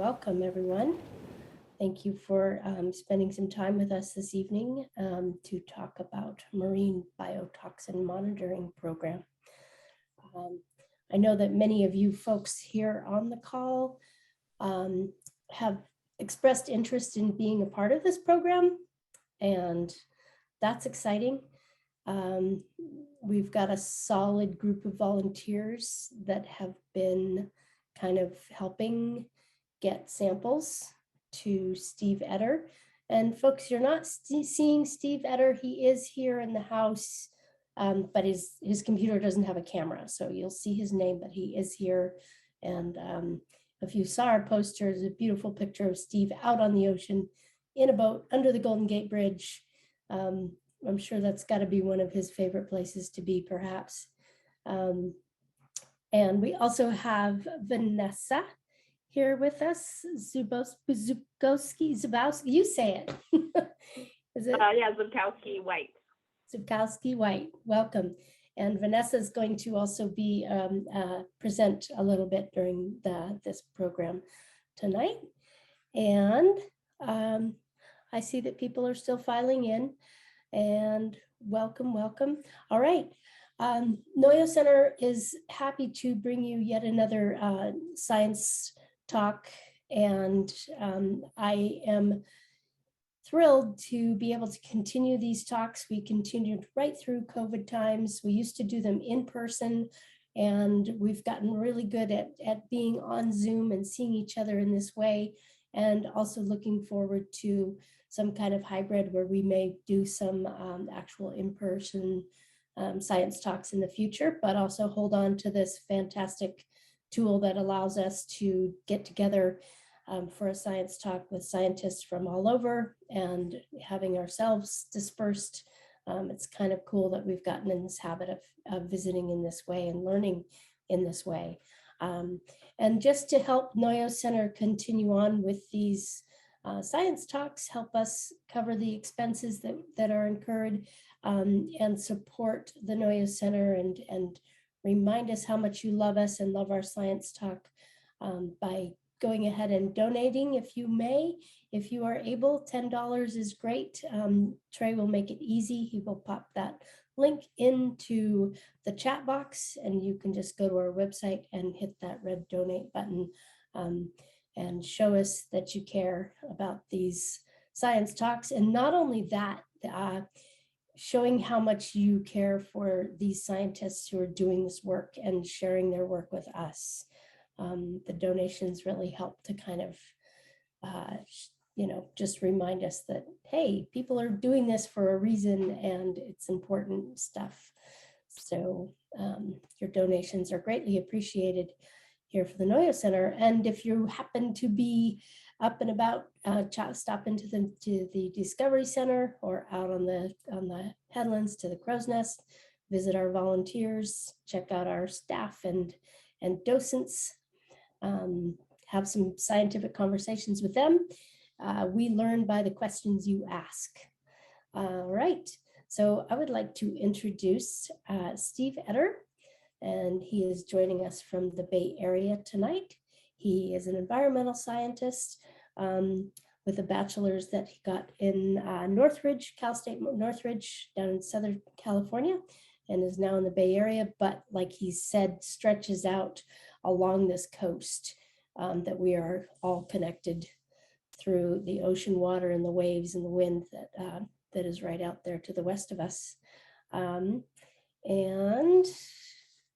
welcome everyone. Thank you for spending some time with us this evening to talk about Marine Biotoxin Monitoring Program. I know that many of you folks here on the call have expressed interest in being a part of this program, and that's exciting. We've got a solid group of volunteers that have been kind of helping get samples to Steve Etter. And folks, you're not seeing Steve Etter. He is here in the house, but his computer doesn't have a camera. So you'll see his name, but he is here. And if you saw our poster, there's a beautiful picture of Steve out on the ocean in a boat under the Golden Gate Bridge. I'm sure that's got to be one of his favorite places to be, perhaps. And we also have Vanessa here with us. Zubowski, you say it. Is it? Yeah, Zubkowski White. Zubkowski White, welcome. And Vanessa is going to also be present a little bit during this program tonight. And I see that people are still filing in. And welcome, welcome. All right. Noyo Center is happy to bring you yet another science talk, and I am thrilled to be able to continue these talks. We continued right through COVID times. We used to do them in person, and we've gotten really good at being on Zoom and seeing each other in this way, and also looking forward to some kind of hybrid where we may do some actual in-person science talks in the future, but also hold on to this fantastic tool that allows us to get together for a science talk with scientists from all over and having ourselves dispersed. It's kind of cool that we've gotten in this habit of visiting in this way and learning in this way. And just to help Noyo Center continue on with these science talks, help us cover the expenses that are incurred and support the Noyo Center and remind us how much you love us and love our science talk by going ahead and donating if you may. If you are able, $10 is great. Trey will make it easy. He will pop that link into the chat box, and you can just go to our website and hit that red donate button and show us that you care about these science talks. And not only that, showing how much you care for these scientists who are doing this work and sharing their work with us. The donations really help to kind of, just remind us that, hey, people are doing this for a reason and it's important stuff. So your donations are greatly appreciated here for the Noyo Center. And if you happen to be up and about, stop into the Discovery Center or out on the headlands to the Crow's Nest, visit our volunteers, check out our staff and docents, have some scientific conversations with them. We learn by the questions you ask. All right, so I would like to introduce Steve Etter, and he is joining us from the Bay Area tonight. He is an environmental scientist with a bachelor's that he got in Northridge, Cal State Northridge down in Southern California, and is now in the Bay Area, but like he said, stretches out along this coast that we are all connected through the ocean water and the waves and the wind that is right out there to the west of us. And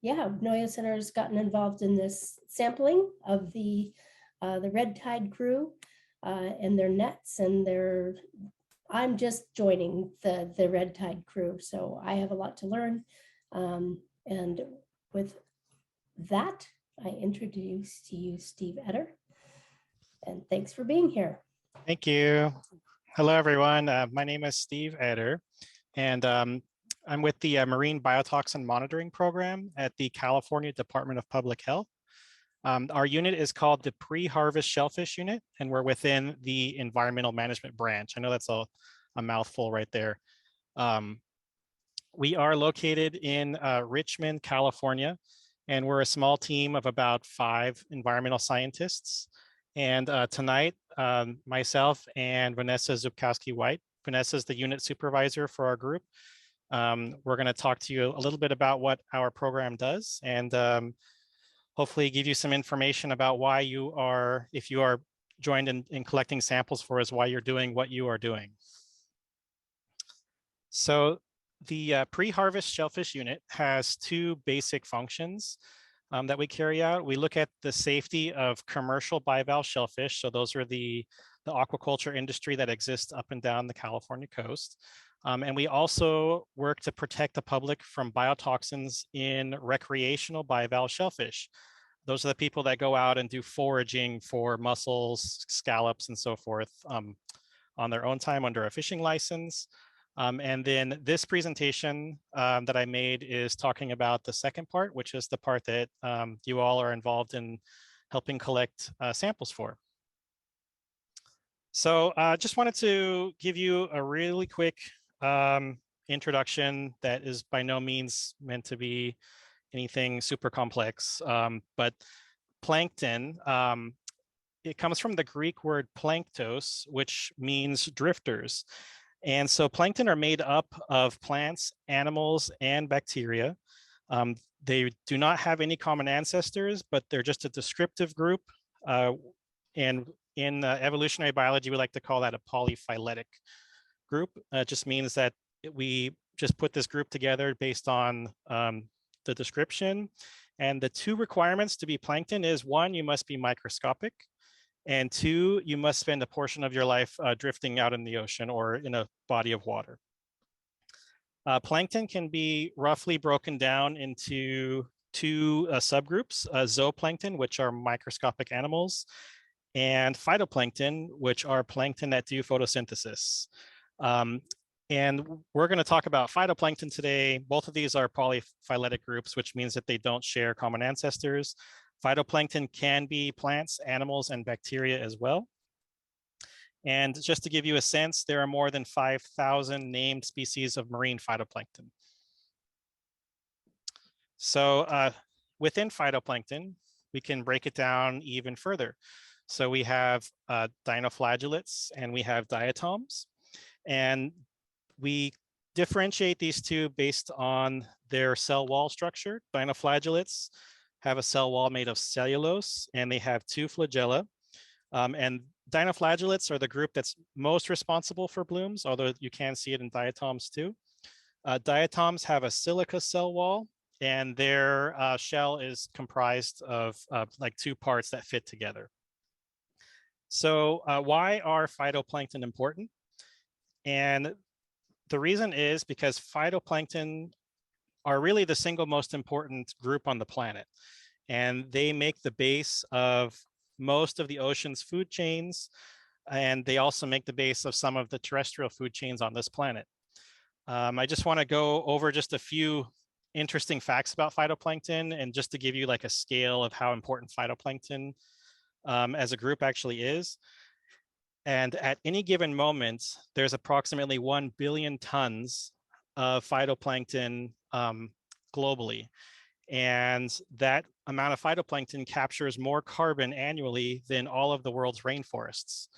yeah, Noyo Center has gotten involved in this sampling of the red tide crew and their nets, and I'm just joining the red tide crew, so I have a lot to learn. And with that, I introduce to you Steve Etter, and thanks for being here. Thank you. Hello, everyone. My name is Steve Etter, and I'm with the Marine Biotoxin Monitoring Program at the California Department of Public Health. Our unit is called the Pre-Harvest Shellfish Unit, and we're within the Environmental Management Branch. I know that's a mouthful right there. We are located in Richmond, California, and we're a small team of about 5 environmental scientists. And tonight, myself and Vanessa Zubkowski-White, Vanessa is the unit supervisor for our group. We're going to talk to you a little bit about what our program does and hopefully give you some information about why you are, if you are joined in collecting samples for us, why you're doing what you are doing. So the pre-harvest shellfish unit has two basic functions that we carry out. We look at the safety of commercial bivalve shellfish. So those are the aquaculture industry that exists up and down the California coast. And we also work to protect the public from biotoxins in recreational bivalve shellfish. Those are the people that go out and do foraging for mussels, scallops, and so forth on their own time under a fishing license. And then this presentation that I made is talking about the second part, which is the part that you all are involved in helping collect samples for. So just wanted to give you a really quick introduction that is by no means meant to be anything super complex, but plankton, it comes from the Greek word planktos, which means drifters. And so plankton are made up of plants, animals, and bacteria. They do not have any common ancestors, but they're just a descriptive group. And in evolutionary biology, we like to call that a polyphyletic group. It just means that we just put this group together based on the description. And the two requirements to be plankton is one, you must be microscopic. And two, you must spend a portion of your life drifting out in the ocean or in a body of water. Plankton can be roughly broken down into two subgroups, zooplankton, which are microscopic animals, and phytoplankton, which are plankton that do photosynthesis. And we're going to talk about phytoplankton today. Both of these are polyphyletic groups, which means that they don't share common ancestors. Phytoplankton can be plants, animals, and bacteria as well. And just to give you a sense, there are more than 5,000 named species of marine phytoplankton. So within phytoplankton, we can break it down even further. So we have dinoflagellates and we have diatoms. And we differentiate these two based on their cell wall structure. Dinoflagellates have a cell wall made of cellulose, and they have two flagella. And dinoflagellates are the group that's most responsible for blooms, although you can see it in diatoms too. Diatoms have a silica cell wall, and their shell is comprised of like two parts that fit together. So why are phytoplankton important? And the reason is because phytoplankton are really the single most important group on the planet. And they make the base of most of the ocean's food chains. And they also make the base of some of the terrestrial food chains on this planet. I just want to go over just a few interesting facts about phytoplankton and just to give you like a scale of how important phytoplankton as a group actually is. And at any given moment, there's approximately 1 billion tons of phytoplankton globally. And that amount of phytoplankton captures more carbon annually than all of the world's rainforests.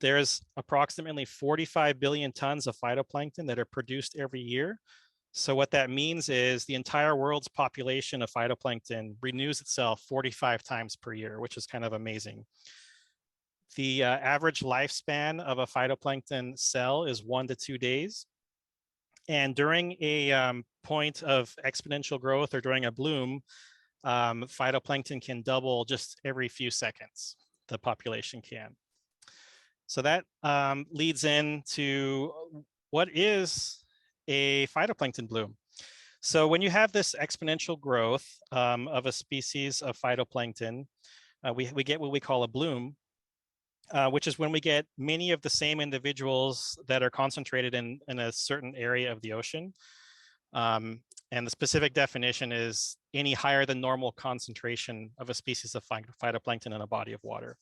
There's approximately 45 billion tons of phytoplankton that are produced every year. So what that means is the entire world's population of phytoplankton renews itself 45 times per year, which is kind of amazing. The average lifespan of a phytoplankton cell is 1 to 2 days. And during a point of exponential growth or during a bloom, phytoplankton can double just every few seconds, the population can. So that leads into what is a phytoplankton bloom. So when you have this exponential growth of a species of phytoplankton, we get what we call a bloom. Which is when we get many of the same individuals that are concentrated in a certain area of the ocean. And the specific definition is any higher than normal concentration of a species of phytoplankton in a body of water.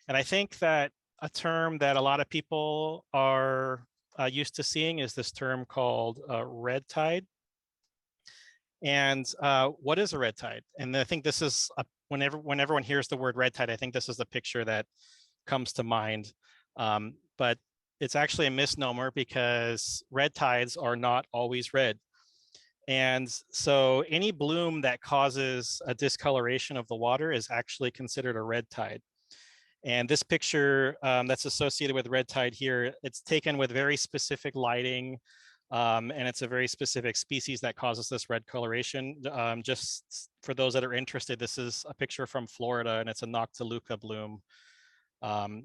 And I think that a term that a lot of people are used to seeing is this term called red tide. And what is a red tide? And I think this is whenever everyone hears the word red tide, I think this is the picture that comes to mind. But it's actually a misnomer because red tides are not always red. And so any bloom that causes a discoloration of the water is actually considered a red tide. And this picture that's associated with red tide here, it's taken with very specific lighting, and it's a very specific species that causes this red coloration. Just for those that are interested, this is a picture from Florida, and it's a Noctiluca bloom,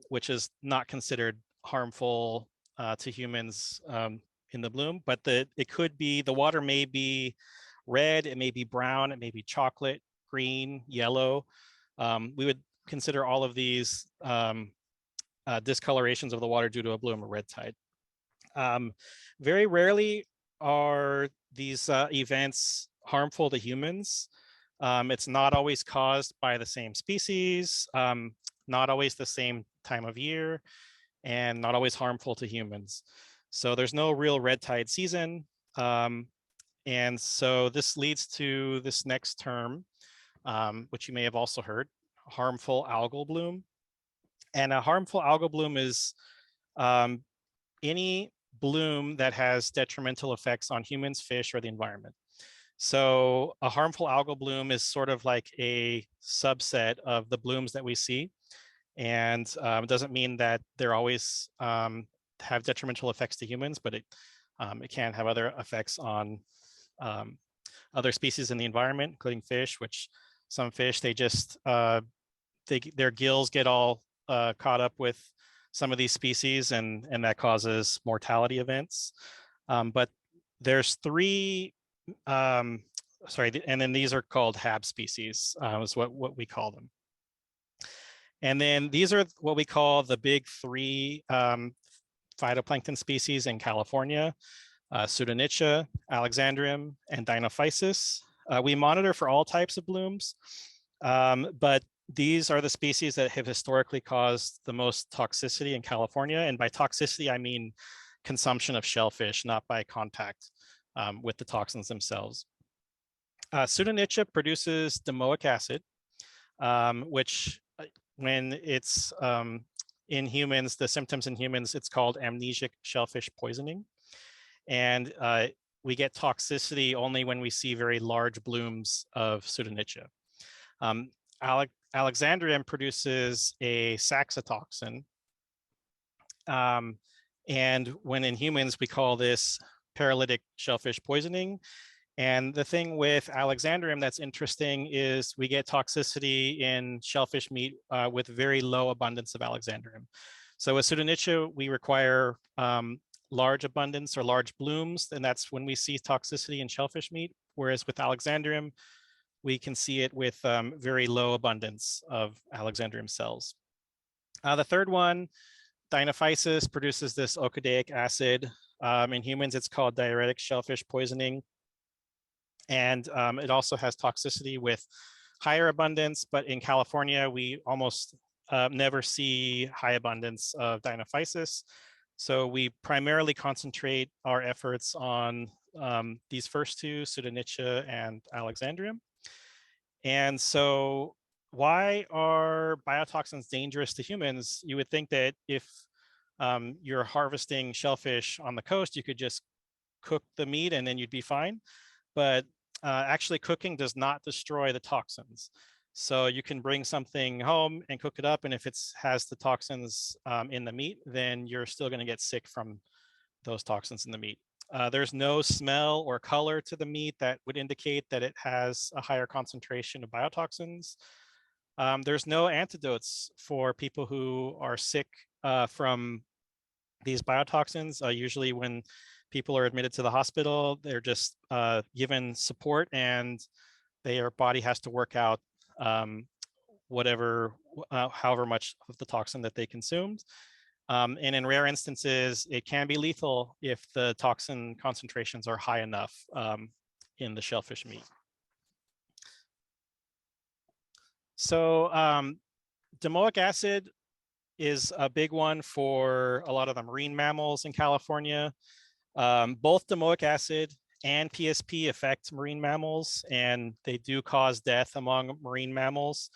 which is not considered harmful to humans in the bloom, but it could be, the water may be red, it may be brown, it may be chocolate, green, yellow. We would consider all of these discolorations of the water due to a bloom or red tide. Very rarely are these events harmful to humans. It's not always caused by the same species, not always the same time of year, and not always harmful to humans. So there's no real red tide season. And so this leads to this next term, which you may have also heard, harmful algal bloom. And a harmful algal bloom is any bloom that has detrimental effects on humans, fish, or the environment. So a harmful algal bloom is sort of like a subset of the blooms that we see. And it doesn't mean that they're always have detrimental effects to humans, but it can have other effects on other species in the environment, including fish, which some fish, they just, their gills get all caught up with some of these species, and that causes mortality events. But there's three, and then these are called HAB species, is what we call them. And then these are what we call the big three phytoplankton species in California, Pseudonychia, Alexandrium, and Dinophysis. We monitor for all types of blooms, but these are the species that have historically caused the most toxicity in California. And by toxicity, I mean consumption of shellfish, not by contact with the toxins themselves. Pseudonychia produces domoic acid, which when it's in humans, the symptoms in humans, it's called amnesic shellfish poisoning. And we get toxicity only when we see very large blooms of Pseudonychia. Alexandrium produces a saxitoxin. And when in humans, we call this paralytic shellfish poisoning. And the thing with Alexandrium that's interesting is we get toxicity in shellfish meat with very low abundance of Alexandrium. So with Pseudonychia, we require large abundance or large blooms, and that's when we see toxicity in shellfish meat. Whereas with Alexandrium, we can see it with very low abundance of Alexandrium cells. The third one, Dinophysis, produces this okadaic acid. In humans, it's called diuretic shellfish poisoning. And it also has toxicity with higher abundance, but in California, we almost never see high abundance of Dinophysis. So we primarily concentrate our efforts on these first two, Pseudonychia and Alexandrium. And so why are biotoxins dangerous to humans? You would think that if you're harvesting shellfish on the coast, you could just cook the meat and then you'd be fine. But actually cooking does not destroy the toxins. So you can bring something home and cook it up, and if it has the toxins in the meat, then you're still going to get sick from those toxins in the meat. There's no smell or color to the meat that would indicate that it has a higher concentration of biotoxins. There's no antidotes for people who are sick from these biotoxins. Usually when people are admitted to the hospital, they're just given support, and their body has to work out however much of the toxin that they consumed. And in rare instances, it can be lethal if the toxin concentrations are high enough in the shellfish meat. So domoic acid is a big one for a lot of the marine mammals in California. Both domoic acid and PSP affect marine mammals, and they do cause death among marine mammals.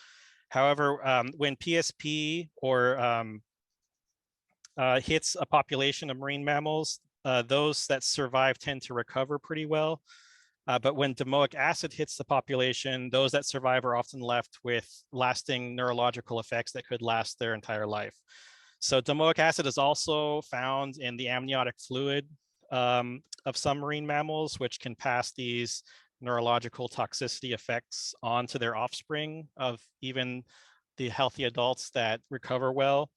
However, when PSP or hits a population of marine mammals, those that survive tend to recover pretty well. But when domoic acid hits the population, those that survive are often left with lasting neurological effects that could last their entire life. So domoic acid is also found in the amniotic fluid of some marine mammals, which can pass these neurological toxicity effects onto their offspring of even the healthy adults that recover well.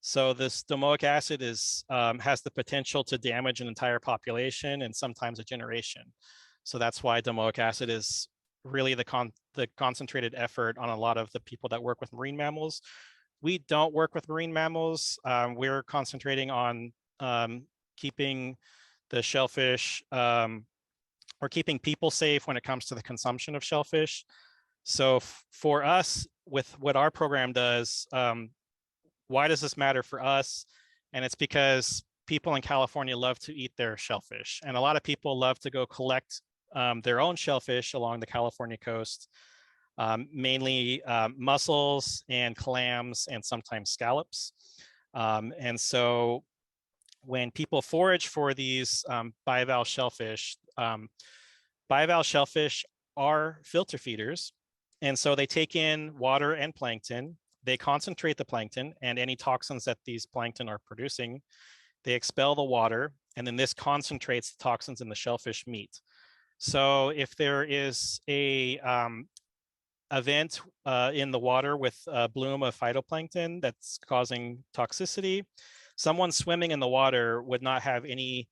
So this domoic acid has the potential to damage an entire population and sometimes a generation. So that's why domoic acid is really the concentrated effort on a lot of the people that work with marine mammals. We don't work with marine mammals. We're concentrating on keeping the shellfish or keeping people safe when it comes to the consumption of shellfish. So for us, with what our program does, why does this matter for us? And it's because people in California love to eat their shellfish. And a lot of people love to go collect their own shellfish along the California coast, mainly mussels and clams and sometimes scallops. And so when people forage for these bivalve shellfish are filter feeders. And so they take in water and plankton. They concentrate the plankton and any toxins that these plankton are producing. They expel the water, and then this concentrates the toxins in the shellfish meat. So if there is a event in the water with a bloom of phytoplankton that's causing toxicity, someone swimming in the water would not have any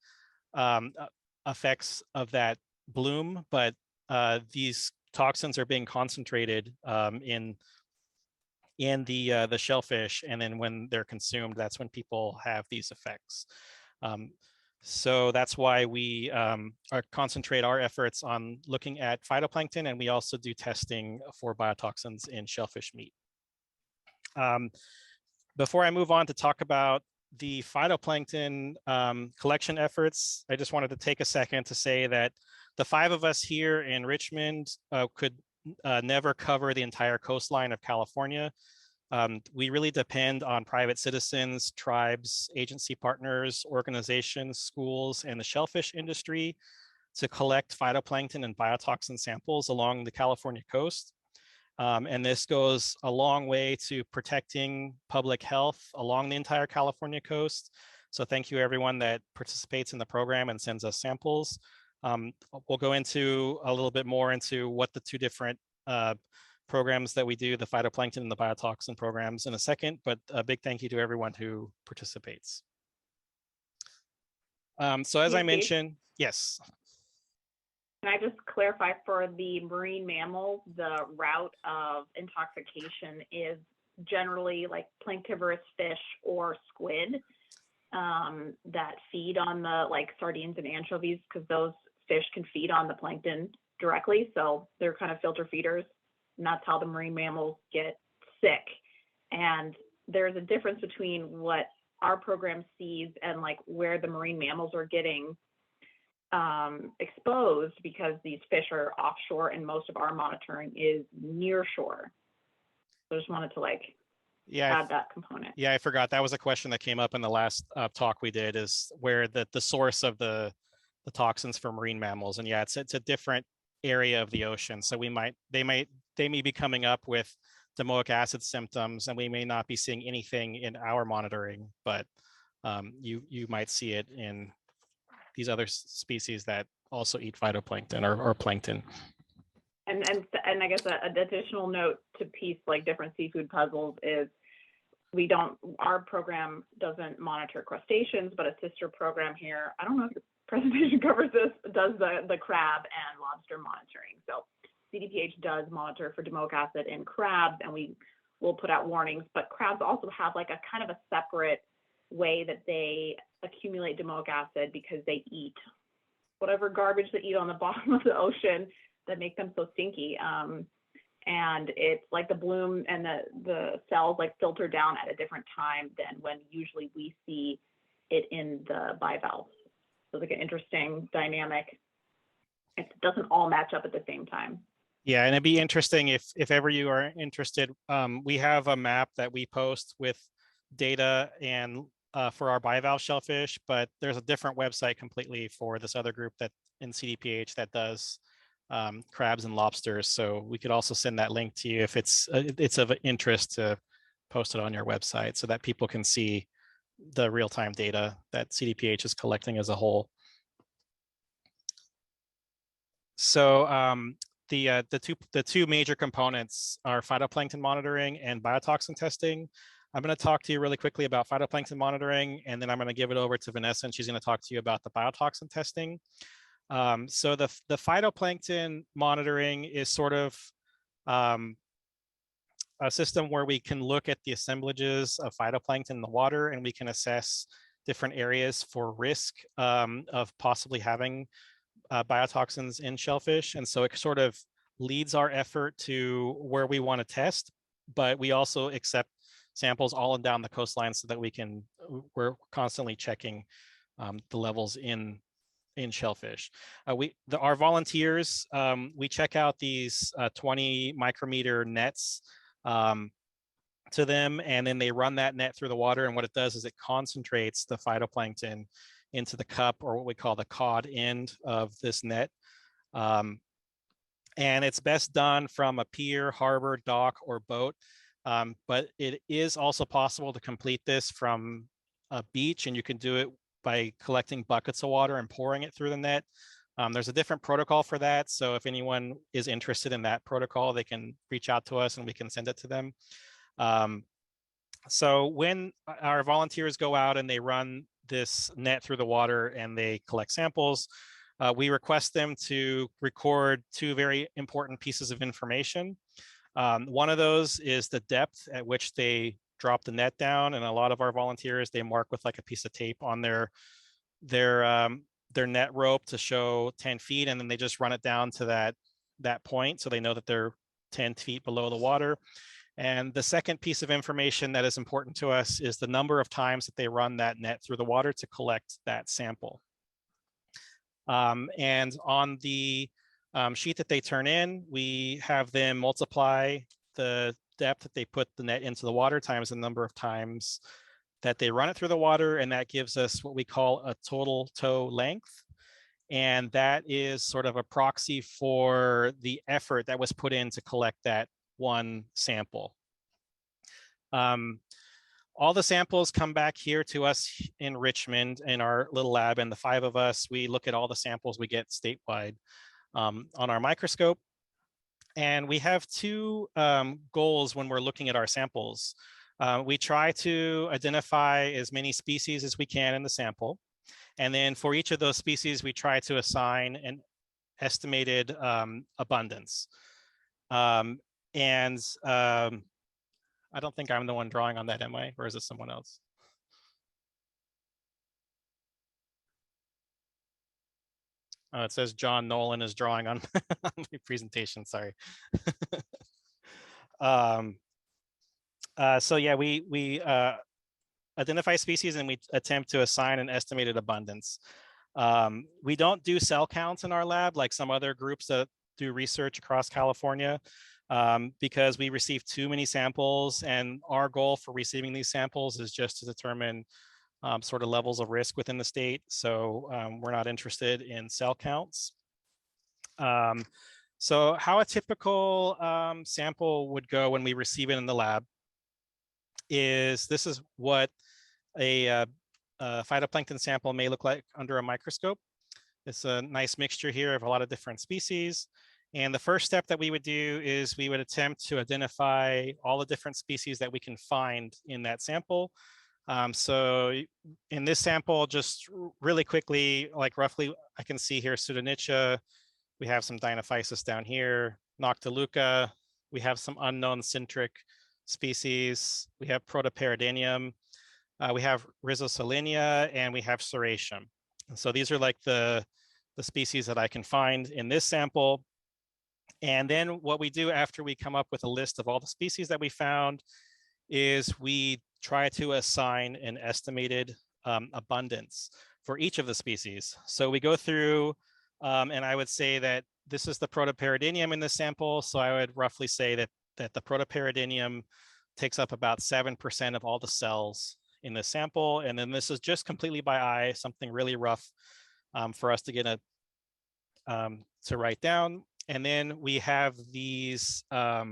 effects of that bloom, but these toxins are being concentrated in the shellfish, and then when they're consumed, that's when people have these effects. So that's why we concentrate our efforts on looking at phytoplankton, and we also do testing for biotoxins in shellfish meat. Before I move on to talk about the phytoplankton collection efforts, I just wanted to take a second to say that the 5 of us here in Richmond could never cover the entire coastline of California. We really depend on private citizens, tribes, agency partners, organizations, schools, and the shellfish industry to collect phytoplankton and biotoxin samples along the California coast. And this goes a long way to protecting public health along the entire California coast. So thank you everyone that participates in the program and sends us samples. We'll go into a little bit more into what the 2 different programs that we do, the phytoplankton and the biotoxin programs, in a second, but a big thank you to everyone who participates. So as I mentioned, yes. Can I just clarify for the marine mammals, the route of intoxication is generally like planktivorous fish or squid that feed on the like sardines and anchovies, because those fish can feed on the plankton directly. So they're kind of filter feeders, and that's how the marine mammals get sick. And there's a difference between what our program sees and like where the marine mammals are getting exposed, because these fish are offshore and most of our monitoring is near shore. So I just wanted to like add that component. Yeah, I forgot. That was a question that came up in the last talk we did, is where the source of the toxins for marine mammals. And yeah, it's a different area of the ocean. So they may be coming up with domoic acid symptoms, and we may not be seeing anything in our monitoring, but you might see it in these other species that also eat phytoplankton or plankton. And I guess an additional note to piece like different seafood puzzles is our program doesn't monitor crustaceans, but a sister program here, I don't know if your presentation covers this, does the crab and lobster monitoring. So CDPH does monitor for domoic acid in crabs, and we will put out warnings, but crabs also have like a kind of a separate way that they accumulate domoic acid, because they eat whatever garbage they eat on the bottom of the ocean that make them so stinky. And it's like the bloom and the cells like filter down at a different time than when usually we see it in the bivalves. So it's like an interesting dynamic. it doesn't all match up at the same time. Yeah, and it'd be interesting if ever you are interested. We have a map that we post with data and for our bivalve shellfish, but there's a different website completely for this other group that in CDPH that does crabs and lobsters. So we could also send that link to you if it's of interest to post it on your website so that people can see the real-time data that CDPH is collecting as a whole. So the two major components are phytoplankton monitoring and biotoxin testing. I'm going to talk to you really quickly about phytoplankton monitoring, and then I'm going to give it over to Vanessa, and she's going to talk to you about the biotoxin testing. So the phytoplankton monitoring is sort of a system where we can look at the assemblages of phytoplankton in the water, and we can assess different areas for risk of possibly having biotoxins in shellfish. And so it sort of leads our effort to where we want to test, but we also accept samples all and down the coastline so that we're constantly checking the levels in shellfish. Our volunteers, we check out these 20 micrometer nets to them, and then they run that net through the water, and what it does is it concentrates the phytoplankton into the cup, or what we call the cod end of this net. And it's best done from a pier, harbor, dock, or boat. But it is also possible to complete this from a beach, and you can do it by collecting buckets of water and pouring it through the net. There's a different protocol for that. So if anyone is interested in that protocol, they can reach out to us and we can send it to them. So when our volunteers go out and they run this net through the water and they collect samples, we request them to record two very important pieces of information. One of those is the depth at which they drop the net down, and a lot of our volunteers, they mark with like a piece of tape on their net rope to show 10 feet, and then they just run it down to that point, so they know that they're 10 feet below the water. And the second piece of information that is important to us is the number of times that they run that net through the water to collect that sample. And on the sheet that they turn in, we have them multiply the depth that they put the net into the water times the number of times that they run it through the water, and that gives us what we call a total tow length. And that is sort of a proxy for the effort that was put in to collect that one sample. All the samples come back here to us in Richmond in our little lab, and the 5 of us, we look at all the samples we get statewide on our microscope. And we have 2 goals when we're looking at our samples. We try to identify as many species as we can in the sample. And then for each of those species, we try to assign an estimated abundance. I don't think I'm the one drawing on that, am I? Or is it someone else? Oh, it says John Nolan is drawing on my presentation, sorry. So yeah, we identify species and we attempt to assign an estimated abundance. We don't do cell counts in our lab like some other groups that do research across California because we receive too many samples, and our goal for receiving these samples is just to determine sort of levels of risk within the state. So we're not interested in cell counts. So how a typical sample would go when we receive it in the lab is this is what a phytoplankton sample may look like under a microscope. It's a nice mixture here of a lot of different species. And the first step that we would do is we would attempt to identify all the different species that we can find in that sample. So in this sample, just really quickly, like roughly, I can see here Pseudonychia. We have some Dinophysis down here, Noctiluca. We have some unknown centric species. We have Protoparadinium. We have Rhizosolinia, and we have Serratium. And so these are like the species that I can find in this sample. And then what we do after we come up with a list of all the species that we found is we try to assign an estimated abundance for each of the species. So we go through And I would say that this is the protoparidinium in the sample. So I would roughly say that the protoparidinium takes up about 7% of all the cells in the sample. And then this is just completely by eye, something really rough for us to get to write down. And then we have these, for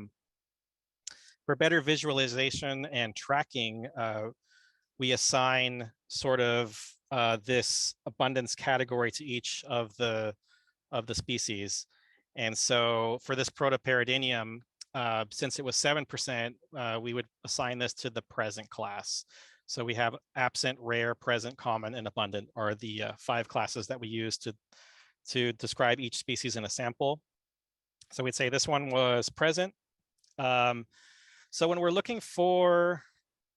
better visualization and tracking, we assign sort of this abundance category to each of the species. And so for this protoparidinium, since it was 7%, we would assign this to the present class. So we have absent, rare, present, common, and abundant are the 5 classes that we use to describe each species in a sample. So we'd say this one was present. So when we're looking for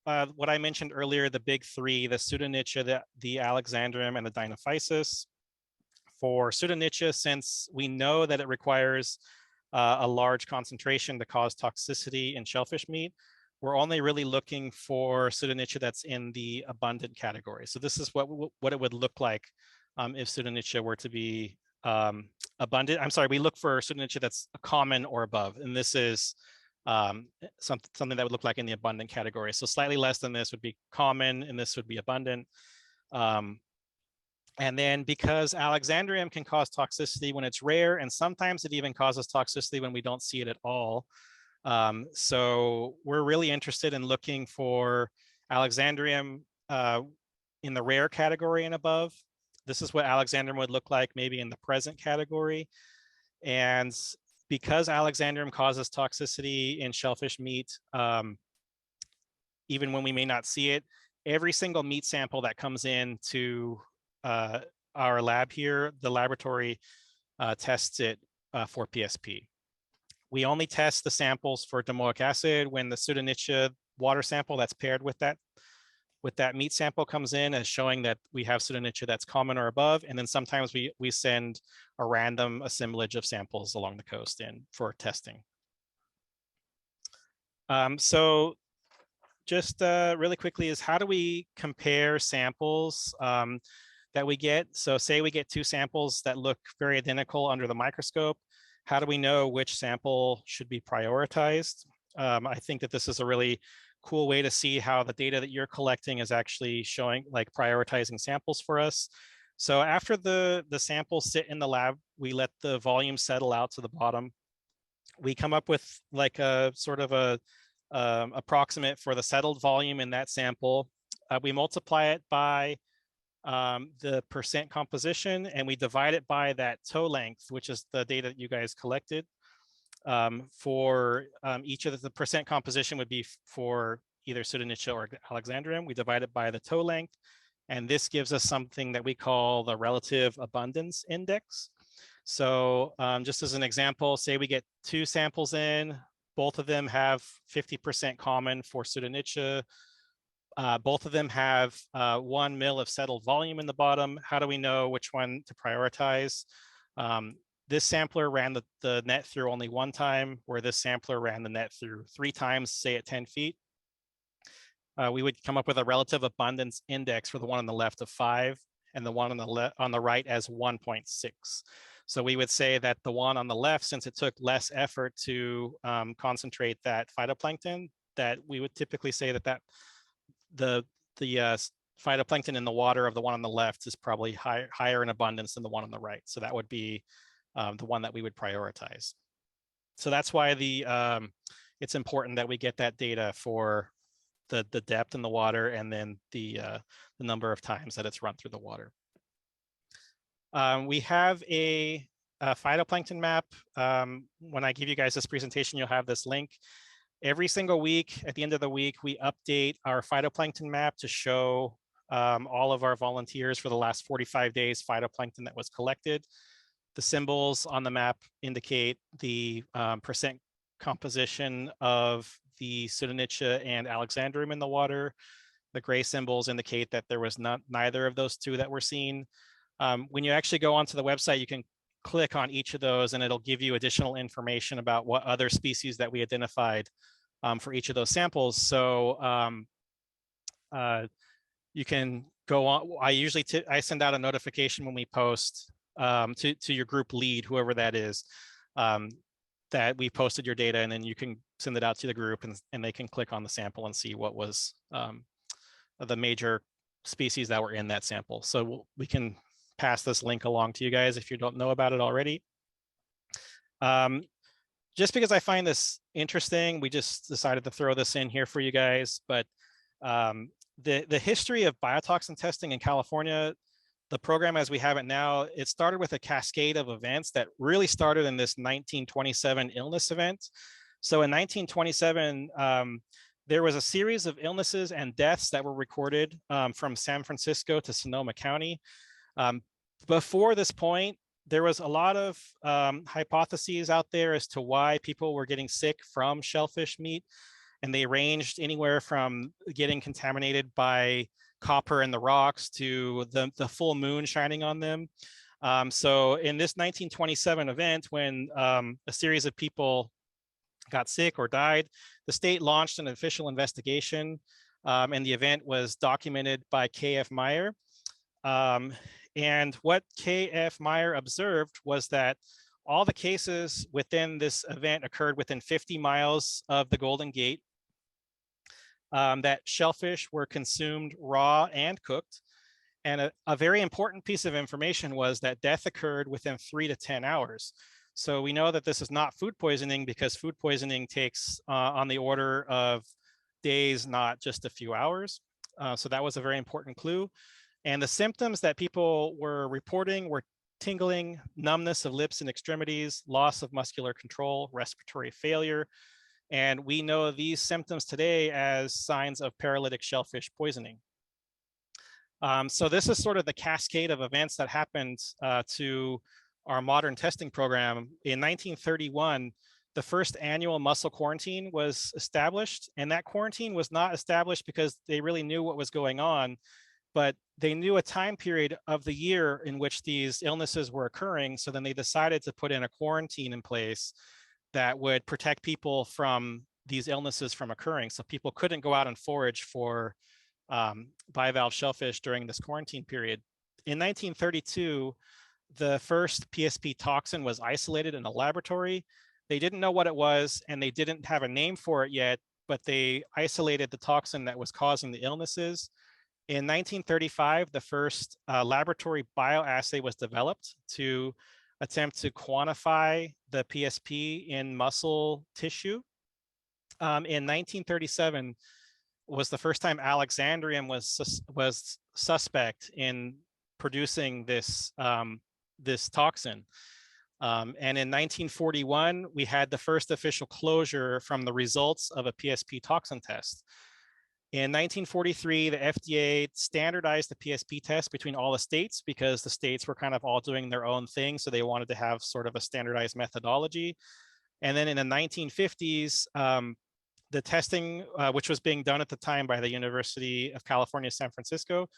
what I mentioned earlier, the big 3, the Pseudonychia, the Alexandrium, and the Dinophysis. For Pseudonychia, since we know that it requires a large concentration to cause toxicity in shellfish meat, we're only really looking for Pseudonychia that's in the abundant category. So this is what it would look like if Pseudonychia were to be abundant. I'm sorry, we look for Pseudonychia that's common or above, and this is something that would look like in the abundant category. So slightly less than this would be common, and this would be abundant. And then because Alexandrium can cause toxicity when it's rare, and sometimes it even causes toxicity when we don't see it at all. So we're really interested in looking for Alexandrium in the rare category and above. This is what Alexandrium would look like maybe in the present category. And because Alexandrium causes toxicity in shellfish meat, even when we may not see it, every single meat sample that comes in to our lab here, the laboratory tests it for PSP. We only test the samples for domoic acid when the Pseudonychia water sample that's paired with that meat sample comes in as showing that we have Pseudonychia that's common or above. And then sometimes we send a random assemblage of samples along the coast in for testing. So just really quickly is how do we compare samples that we get? So say we get 2 samples that look very identical under the microscope. How do we know which sample should be prioritized? I think that this is a really cool way to see how the data that you're collecting is actually showing, like prioritizing samples for us. So after the samples sit in the lab, we let the volume settle out to the bottom. We come up with like a sort of a approximate for the settled volume in that sample. We multiply it by the percent composition, and we divide it by that toe length, which is the data that you guys collected. For each of the percent composition would be for either Pseudonychia or Alexandrium. We divide it by the toe length, and this gives us something that we call the relative abundance index. So just as an example, say we get 2 samples in, both of them have 50% common for Pseudonychia. Both of them have 1 mil of settled volume in the bottom. How do we know which one to prioritize? This sampler ran the net through only 1 time, where this sampler ran the net through 3 times, say at 10 feet. We would come up with a relative abundance index for the one on the left of 5 and the one on the right as 1.6. So we would say that the one on the left, since it took less effort to concentrate that phytoplankton, that we would typically say that the phytoplankton in the water of the one on the left is probably higher in abundance than the one on the right. So that would be the one that we would prioritize. So that's why it's important that we get that data for the depth in the water and then the number of times that it's run through the water. We have a phytoplankton map. When I give you guys this presentation, you'll have this link. Every single week, at the end of the week, we update our phytoplankton map to show all of our volunteers for the last 45 days phytoplankton that was collected. The symbols on the map indicate the percent composition of the Pseudonychia and Alexandrium in the water. The gray symbols indicate that there was neither of those 2 that were seen. When you actually go onto the website, you can click on each of those and it'll give you additional information about what other species that we identified for each of those samples. So you can go on. I usually I send out a notification when we post to your group lead, whoever that is, that we posted your data, and then you can send it out to the group, and they can click on the sample and see what was the major species that were in that sample. So we can pass this link along to you guys if you don't know about it already. Just because I find this interesting, we just decided to throw this in here for you guys. But the history of biotoxin testing in California, the program as we have it now, it started with a cascade of events that really started in this 1927 illness event. So in 1927, there was a series of illnesses and deaths that were recorded from San Francisco to Sonoma County. Before this point, there was a lot of hypotheses out there as to why people were getting sick from shellfish meat, and they ranged anywhere from getting contaminated by copper in the rocks to the full moon shining on them. So in this 1927 event, when a series of people got sick or died, the state launched an official investigation, and the event was documented by K.F. Meyer. And what K.F. Meyer observed was that all the cases within this event occurred within 50 miles of the Golden Gate, that shellfish were consumed raw and cooked. And a very important piece of information was that death occurred within 3 to 10 hours. So we know that this is not food poisoning, because food poisoning takes on the order of days, not just a few hours. So that was a very important clue. And the symptoms that people were reporting were tingling, numbness of lips and extremities, loss of muscular control, respiratory failure. And we know these symptoms today as signs of paralytic shellfish poisoning. So this is sort of the cascade of events that happened to our modern testing program. In 1931, the first annual mussel quarantine was established, and that quarantine was not established because they really knew what was going on, but they knew a time period of the year in which these illnesses were occurring. So then they decided to put in a quarantine in place that would protect people from these illnesses from occurring. So people couldn't go out and forage for bivalve shellfish during this quarantine period. In 1932, the first PSP toxin was isolated in a laboratory. They didn't know what it was, and they didn't have a name for it yet, but they isolated the toxin that was causing the illnesses. In 1935, the first laboratory bioassay was developed to attempt to quantify the PSP in mussel tissue. In 1937 was the first time Alexandrium was suspect in producing this, this toxin. And in 1941, we had the first official closure from the results of a PSP toxin test. In 1943, the FDA standardized the PSP test between all the states, because the states were kind of all doing their own thing. So they wanted to have sort of a standardized methodology. And then in the 1950s, the testing, which was being done at the time by the University of California, San Francisco,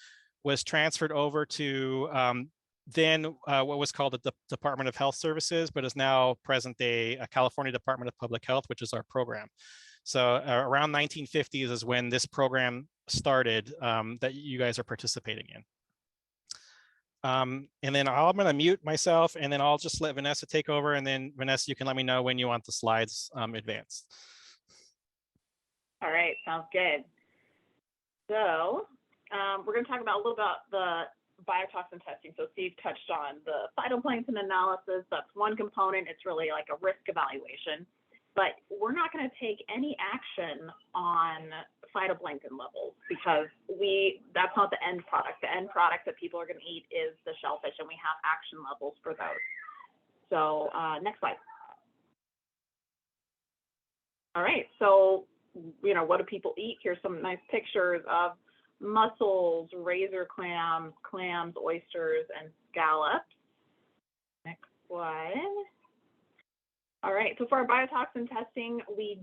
was transferred over to then what was called the Department of Health Services, but is now present day California Department of Public Health, which is our program. So around 1950s is when this program started that you guys are participating in. And then I'm going to mute myself, and then I'll just let Vanessa take over. And then Vanessa, you can let me know when you want the slides advanced. All right, sounds good. So we're going to talk about a little about the biotoxin testing. So Steve touched on the phytoplankton analysis. That's one component. It's really like a risk evaluation. But we're not going to take any action on phytoplankton levels, because that's not the end product. The end product that people are going to eat is the shellfish, and we have action levels for those. So next slide. All right, so what do people eat? Here's some nice pictures of mussels, razor clams, oysters, and scallops. Next slide. All right, so for our biotoxin testing, we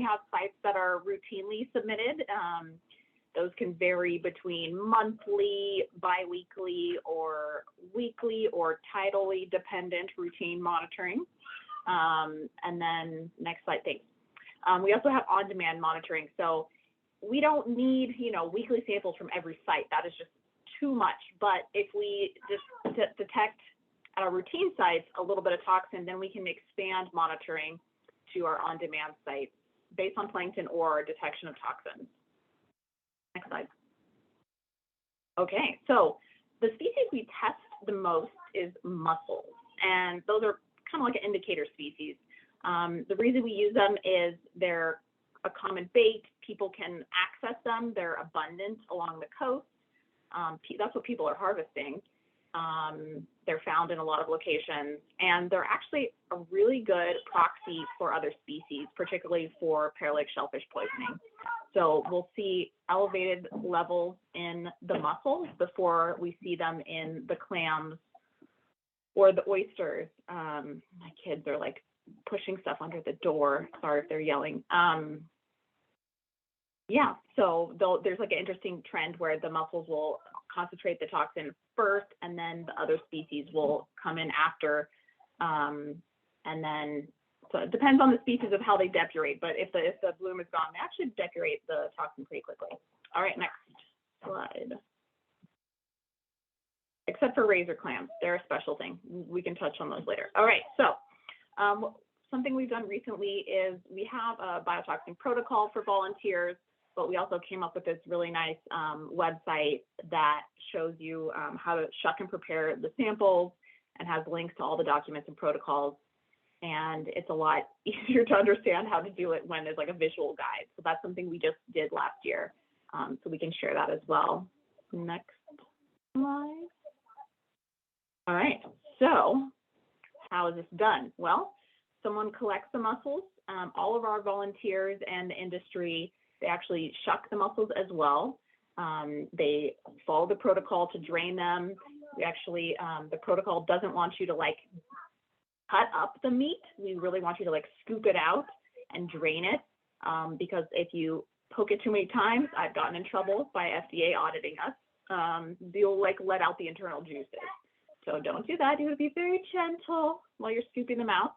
have sites that are routinely submitted. Those can vary between monthly, biweekly, or weekly, or tidally dependent routine monitoring. And then next slide, thanks. We also have on-demand monitoring. So we don't need, weekly samples from every site. That is just too much. But if we just detect at our routine sites a little bit of toxin, then we can expand monitoring to our on-demand sites based on plankton or detection of toxins. Next slide. Okay, so the species we test the most is mussels, and those are kind of like an indicator species. The reason we use them is they're a common bait. People can access them. They're abundant along the coast. That's what people are harvesting. They're found in a lot of locations, and they're actually a really good proxy for other species, particularly for paralake shellfish poisoning. So we'll see elevated levels in the mussels before we see them in the clams or the oysters. My kids are like pushing stuff under the door. Sorry if they're yelling. Yeah, so there's like an interesting trend where the mussels will concentrate the toxin first, and then the other species will come in after. And then, so it depends on the species of how they depurate, but if the bloom is gone, they actually depurate the toxin pretty quickly. All right, next slide. Except for razor clams, they're a special thing. We can touch on those later. All right, so something we've done recently is we have a biotoxin protocol for volunteers, but we also came up with this really nice website that shows you how to shuck and prepare the samples and has links to all the documents and protocols. And it's a lot easier to understand how to do it when there's like a visual guide. So that's something we just did last year. So we can share that as well. Next slide. All right, so how is this done? Well, someone collects the mussels. All of our volunteers and the industry, they actually shuck the mussels as well. They follow the protocol to drain them. We actually, the protocol doesn't want you to like cut up the meat. We really want you to like scoop it out and drain it, because if you poke it too many times, I've gotten in trouble by FDA auditing us. You'll like let out the internal juices. So don't do that. You would be very gentle while you're scooping them out.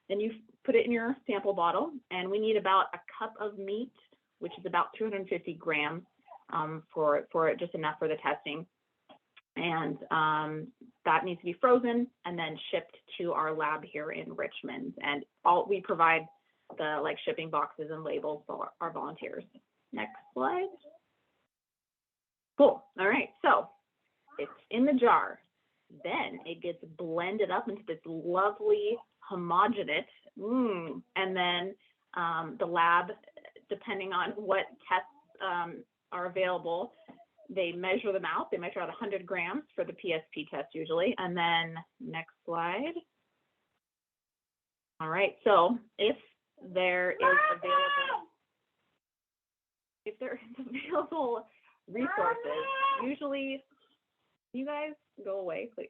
Then you put it in your sample bottle, and we need about a cup of meat, which is about 250 grams for just enough for the testing. And that needs to be frozen and then shipped to our lab here in Richmond. And we provide the like shipping boxes and labels for our volunteers. Next slide. Cool. All right. So it's in the jar. Then it gets blended up into this lovely homogeneous, and then the lab, depending on what tests are available, they measure them out. They measure out 100 grams for the PSP test usually. And then next slide. All right, so if there is available resources, usually, you guys go away, please.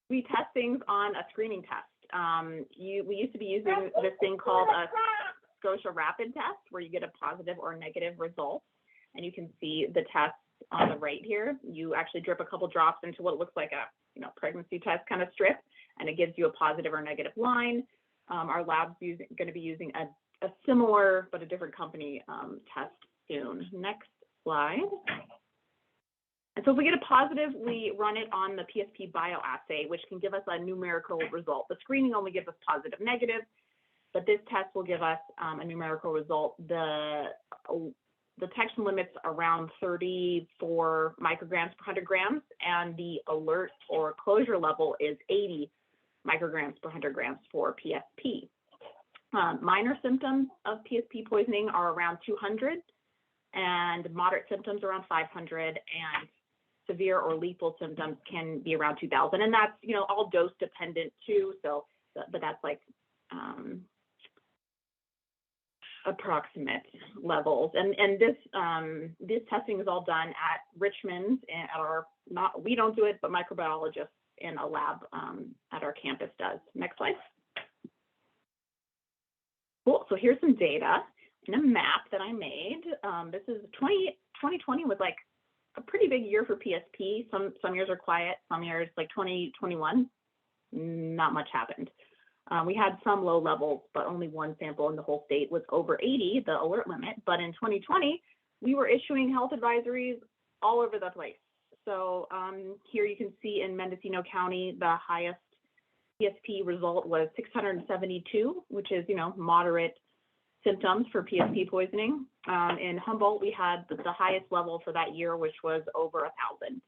We test things on a screening test. We used to be using this thing called a Scotia rapid test, where you get a positive or negative result, and you can see the test on the right here. You actually drip a couple drops into what looks like a pregnancy test kind of strip, and it gives you a positive or negative line. Our lab's going to be using a similar but a different company test soon. Next slide. And so if we get a positive, we run it on the PSP bioassay, which can give us a numerical result. The screening only gives us positive, negative, but this test will give us a numerical result. The detection limit's around 34 micrograms per 100 grams, and the alert or closure level is 80 micrograms per 100 grams for PSP. Minor symptoms of PSP poisoning are around 200, and moderate symptoms around 500, and severe or lethal symptoms can be around 2,000. And that's, all dose dependent too. So, but that's like approximate levels. And this testing is all done at Richmond and we don't do it, but microbiologists in a lab at our campus does. Next slide. Cool, so here's some data in a map that I made. This is 2020 was like a pretty big year for PSP. Some years are quiet, some years like 2021, not much happened. We had some low levels, but only one sample in the whole state was over 80, the alert limit. But in 2020, we were issuing health advisories all over the place. So here you can see in Mendocino County, the highest PSP result was 672, which is, moderate symptoms for PSP poisoning. In Humboldt, we had the highest level for that year, which was over 1,000.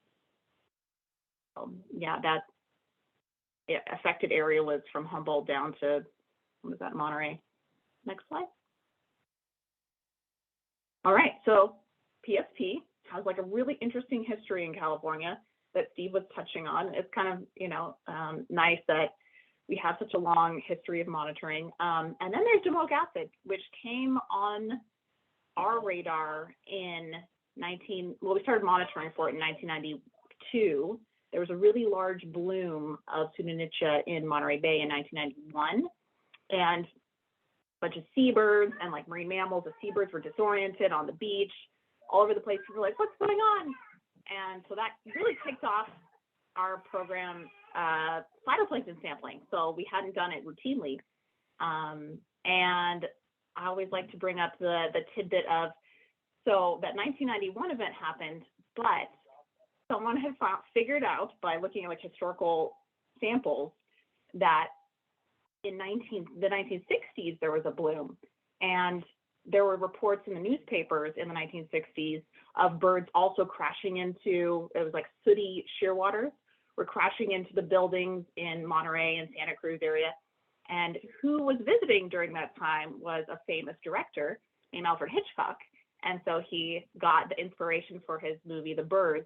Yeah, that affected area was from Humboldt down to, what was that, Monterey? Next slide. All right, so PSP has like a really interesting history in California that Steve was touching on. It's kind of, nice that we have such a long history of monitoring. And then there's Domoic acid, which came on our radar in we started monitoring for it in 1992. There was a really large bloom of Pseudonychia in Monterey Bay in 1991. And a bunch of seabirds and like marine mammals, the seabirds were disoriented on the beach, all over the place. People were like, what's going on? And so that really kicked off our program, phytoplankton sampling. So we hadn't done it routinely. And I always like to bring up the tidbit of, so that 1991 event happened, but someone had figured out by looking at like historical samples that in the 1960s, there was a bloom. And there were reports in the newspapers in the 1960s of birds also crashing into, it was like sooty shearwaters, were crashing into the buildings in Monterey and Santa Cruz area. And who was visiting during that time was a famous director named Alfred Hitchcock. And so he got the inspiration for his movie, The Birds,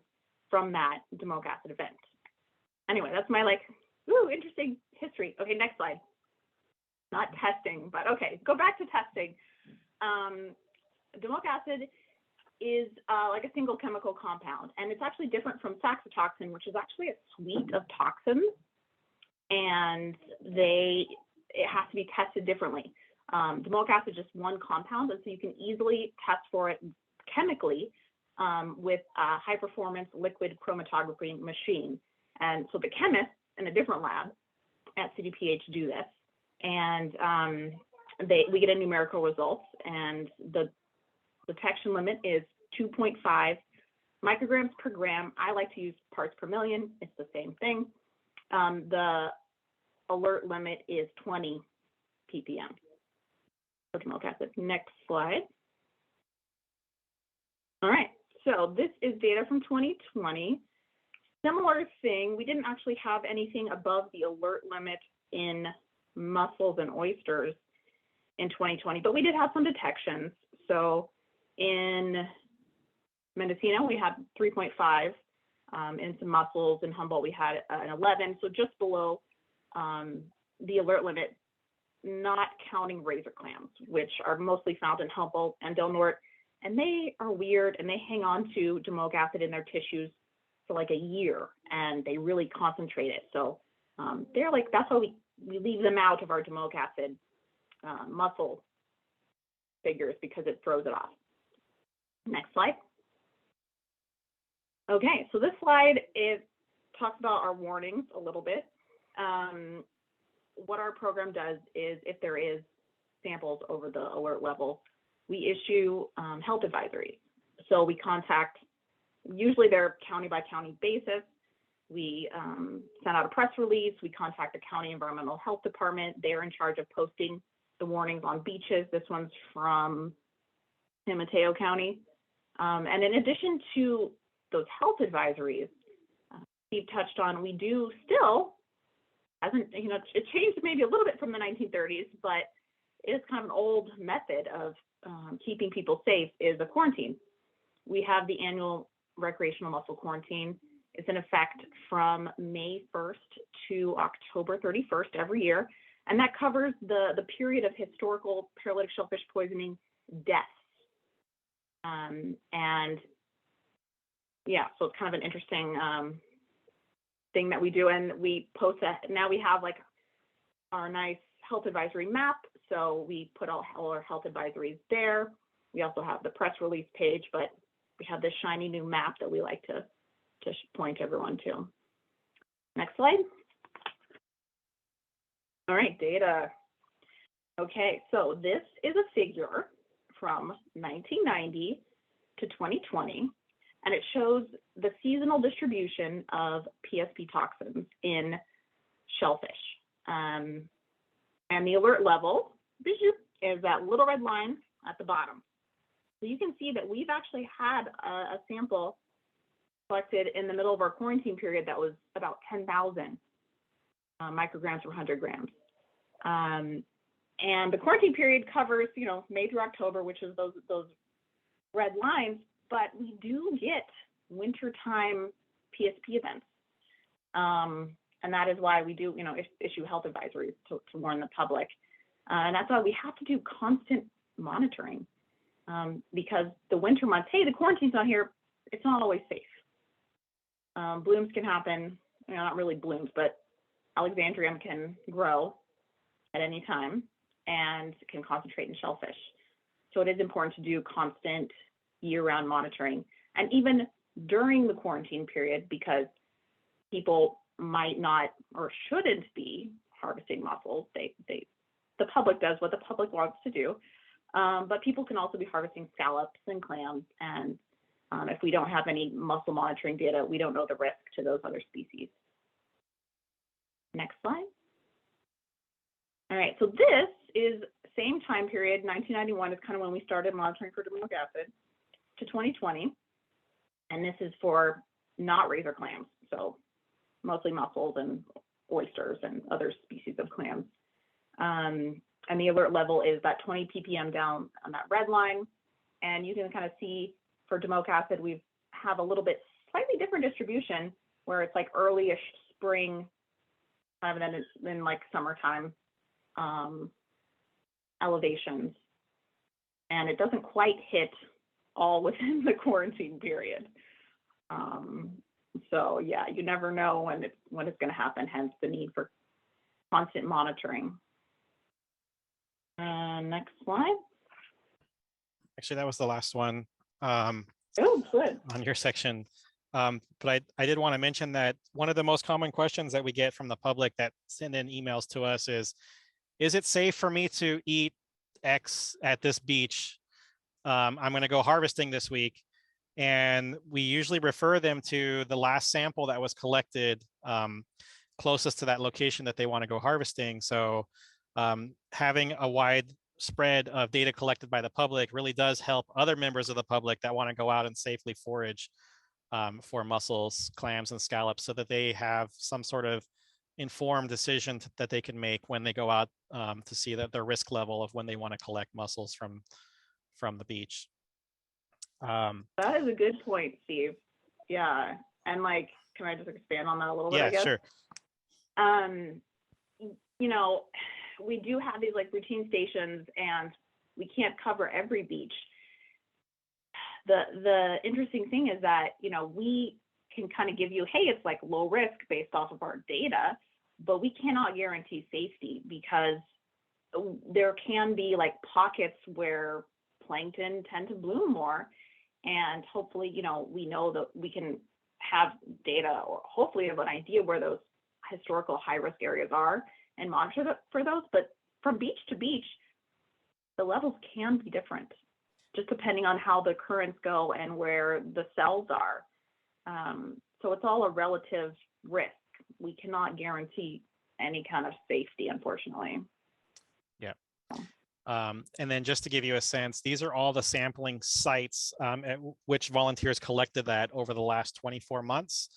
from that Domoic acid event. Anyway, that's my interesting history. Okay, next slide. Not testing, but okay, go back to testing. Domoic acid is like a single chemical compound, and it's actually different from saxitoxin, which is actually a suite of toxins, and it has to be tested differently. Domoic acid is just one compound, and so you can easily test for it chemically with a high-performance liquid chromatography machine. And so the chemists in a different lab at CDPH do this, and we get a numerical results, and the detection limit is 2.5 micrograms per gram. I like to use parts per million. It's the same thing. The alert limit is 20 ppm. Domoic acid. Next slide. All right, so this is data from 2020. Similar thing, we didn't actually have anything above the alert limit in mussels and oysters in 2020, but we did have some detections. So in Mendocino, we had 3.5. In some mussels. In Humboldt, we had an 11, so just below the alert limit, not counting razor clams, which are mostly found in Humboldt and Del Norte, and they are weird, and they hang on to domoic acid in their tissues for like a year, and they really concentrate it. So they're like, that's why we leave them out of our domoic acid mussel figures, because it throws it off. Next slide. Okay, so this slide, it talks about our warnings a little bit. What our program does is, if there is samples over the alert level, we issue health advisories. So we contact, usually they're county by county basis. We send out a press release. We contact the county environmental health department. They're in charge of posting the warnings on beaches. This one's from San Mateo County. And in addition to those health advisories, Steve touched on, we do still, it changed maybe a little bit from the 1930s, but it is kind of an old method of keeping people safe, is a quarantine. We have the annual recreational mussel quarantine. It's in effect from May 1st to October 31st every year, and that covers the period of historical paralytic shellfish poisoning deaths. And yeah, so it's kind of an interesting thing that we do, and we post that. Now we have like our nice health advisory map, so we put all our health advisories there. We also have the press release page, but we have this shiny new map that we like to point everyone to. Next slide. All right, data. Okay, so this is a figure from 1990 to 2020. and it shows the seasonal distribution of PSP toxins in shellfish. And the alert level is that little red line at the bottom. So you can see that we've actually had a sample collected in the middle of our quarantine period that was about 10,000 micrograms per 100 grams. And the quarantine period covers, you know, May through October, which is those red lines, but we do get wintertime PSP events. And that is why we do, you know, issue health advisories to warn the public. And that's why we have to do constant monitoring, because the winter months, hey, the quarantine's not here, it's not always safe. Blooms can happen, you know, not really blooms, but Alexandrium can grow at any time and can concentrate in shellfish. So it is important to do constant year-round monitoring. And even during the quarantine period, because people might not or shouldn't be harvesting mussels. The public does what the public wants to do, but people can also be harvesting scallops and clams. And if we don't have any mussel monitoring data, we don't know the risk to those other species. Next slide. All right, so this is same time period, 1991 is kind of when we started monitoring for domoic acid, to 2020. And this is for not razor clams, so mostly mussels and oysters and other species of clams. And the alert level is that 20 ppm down on that red line. And you can kind of see for domoic acid, we have a little bit slightly different distribution where it's like early-ish spring, and then like summertime elevations. And it doesn't quite hit all within the quarantine period. So yeah, you never know when it's going to happen, hence the need for constant monitoring. Next slide. Actually, that was the last one Oh, good. on your section. But I did want to mention that one of the most common questions that we get from the public that send in emails to us is it safe for me to eat X at this beach? I'm going to go harvesting this week. And we usually refer them to the last sample that was collected closest to that location that they want to go harvesting. So having a wide spread of data collected by the public really does help other members of the public that want to go out and safely forage for mussels, clams, and scallops, so that they have some sort of informed decision that they can make when they go out to see that their risk level of when they want to collect mussels from the beach. That is a good point, Steve. Yeah, and like, can I just expand on that a little bit? Yeah, I guess? Sure. You know, we do have these like routine stations, and we can't cover every beach. The interesting thing is that, you know, we can kind of give you, hey, it's like low risk based off of our data, but we cannot guarantee safety, because there can be like pockets where plankton tend to bloom more. And hopefully, you know, we know that we can have data, or hopefully have an idea where those historical high risk areas are and monitor for those. But from beach to beach, the levels can be different, just depending on how the currents go and where the cells are. So it's all a relative risk. We cannot guarantee any kind of safety, unfortunately. Yeah. And then just to give you a sense, these are all the sampling sites at which volunteers collected that over the last 24 months.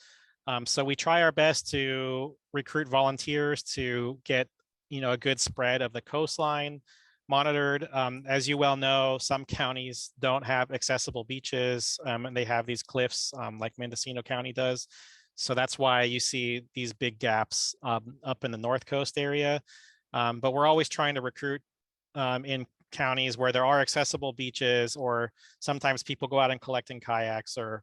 So we try our best to recruit volunteers to get, you know, a good spread of the coastline monitored. As you well know, some counties don't have accessible beaches, and they have these cliffs like Mendocino County does. So that's why you see these big gaps up in the North Coast area. But we're always trying to recruit in counties where there are accessible beaches, or sometimes people go out and collect in kayaks, or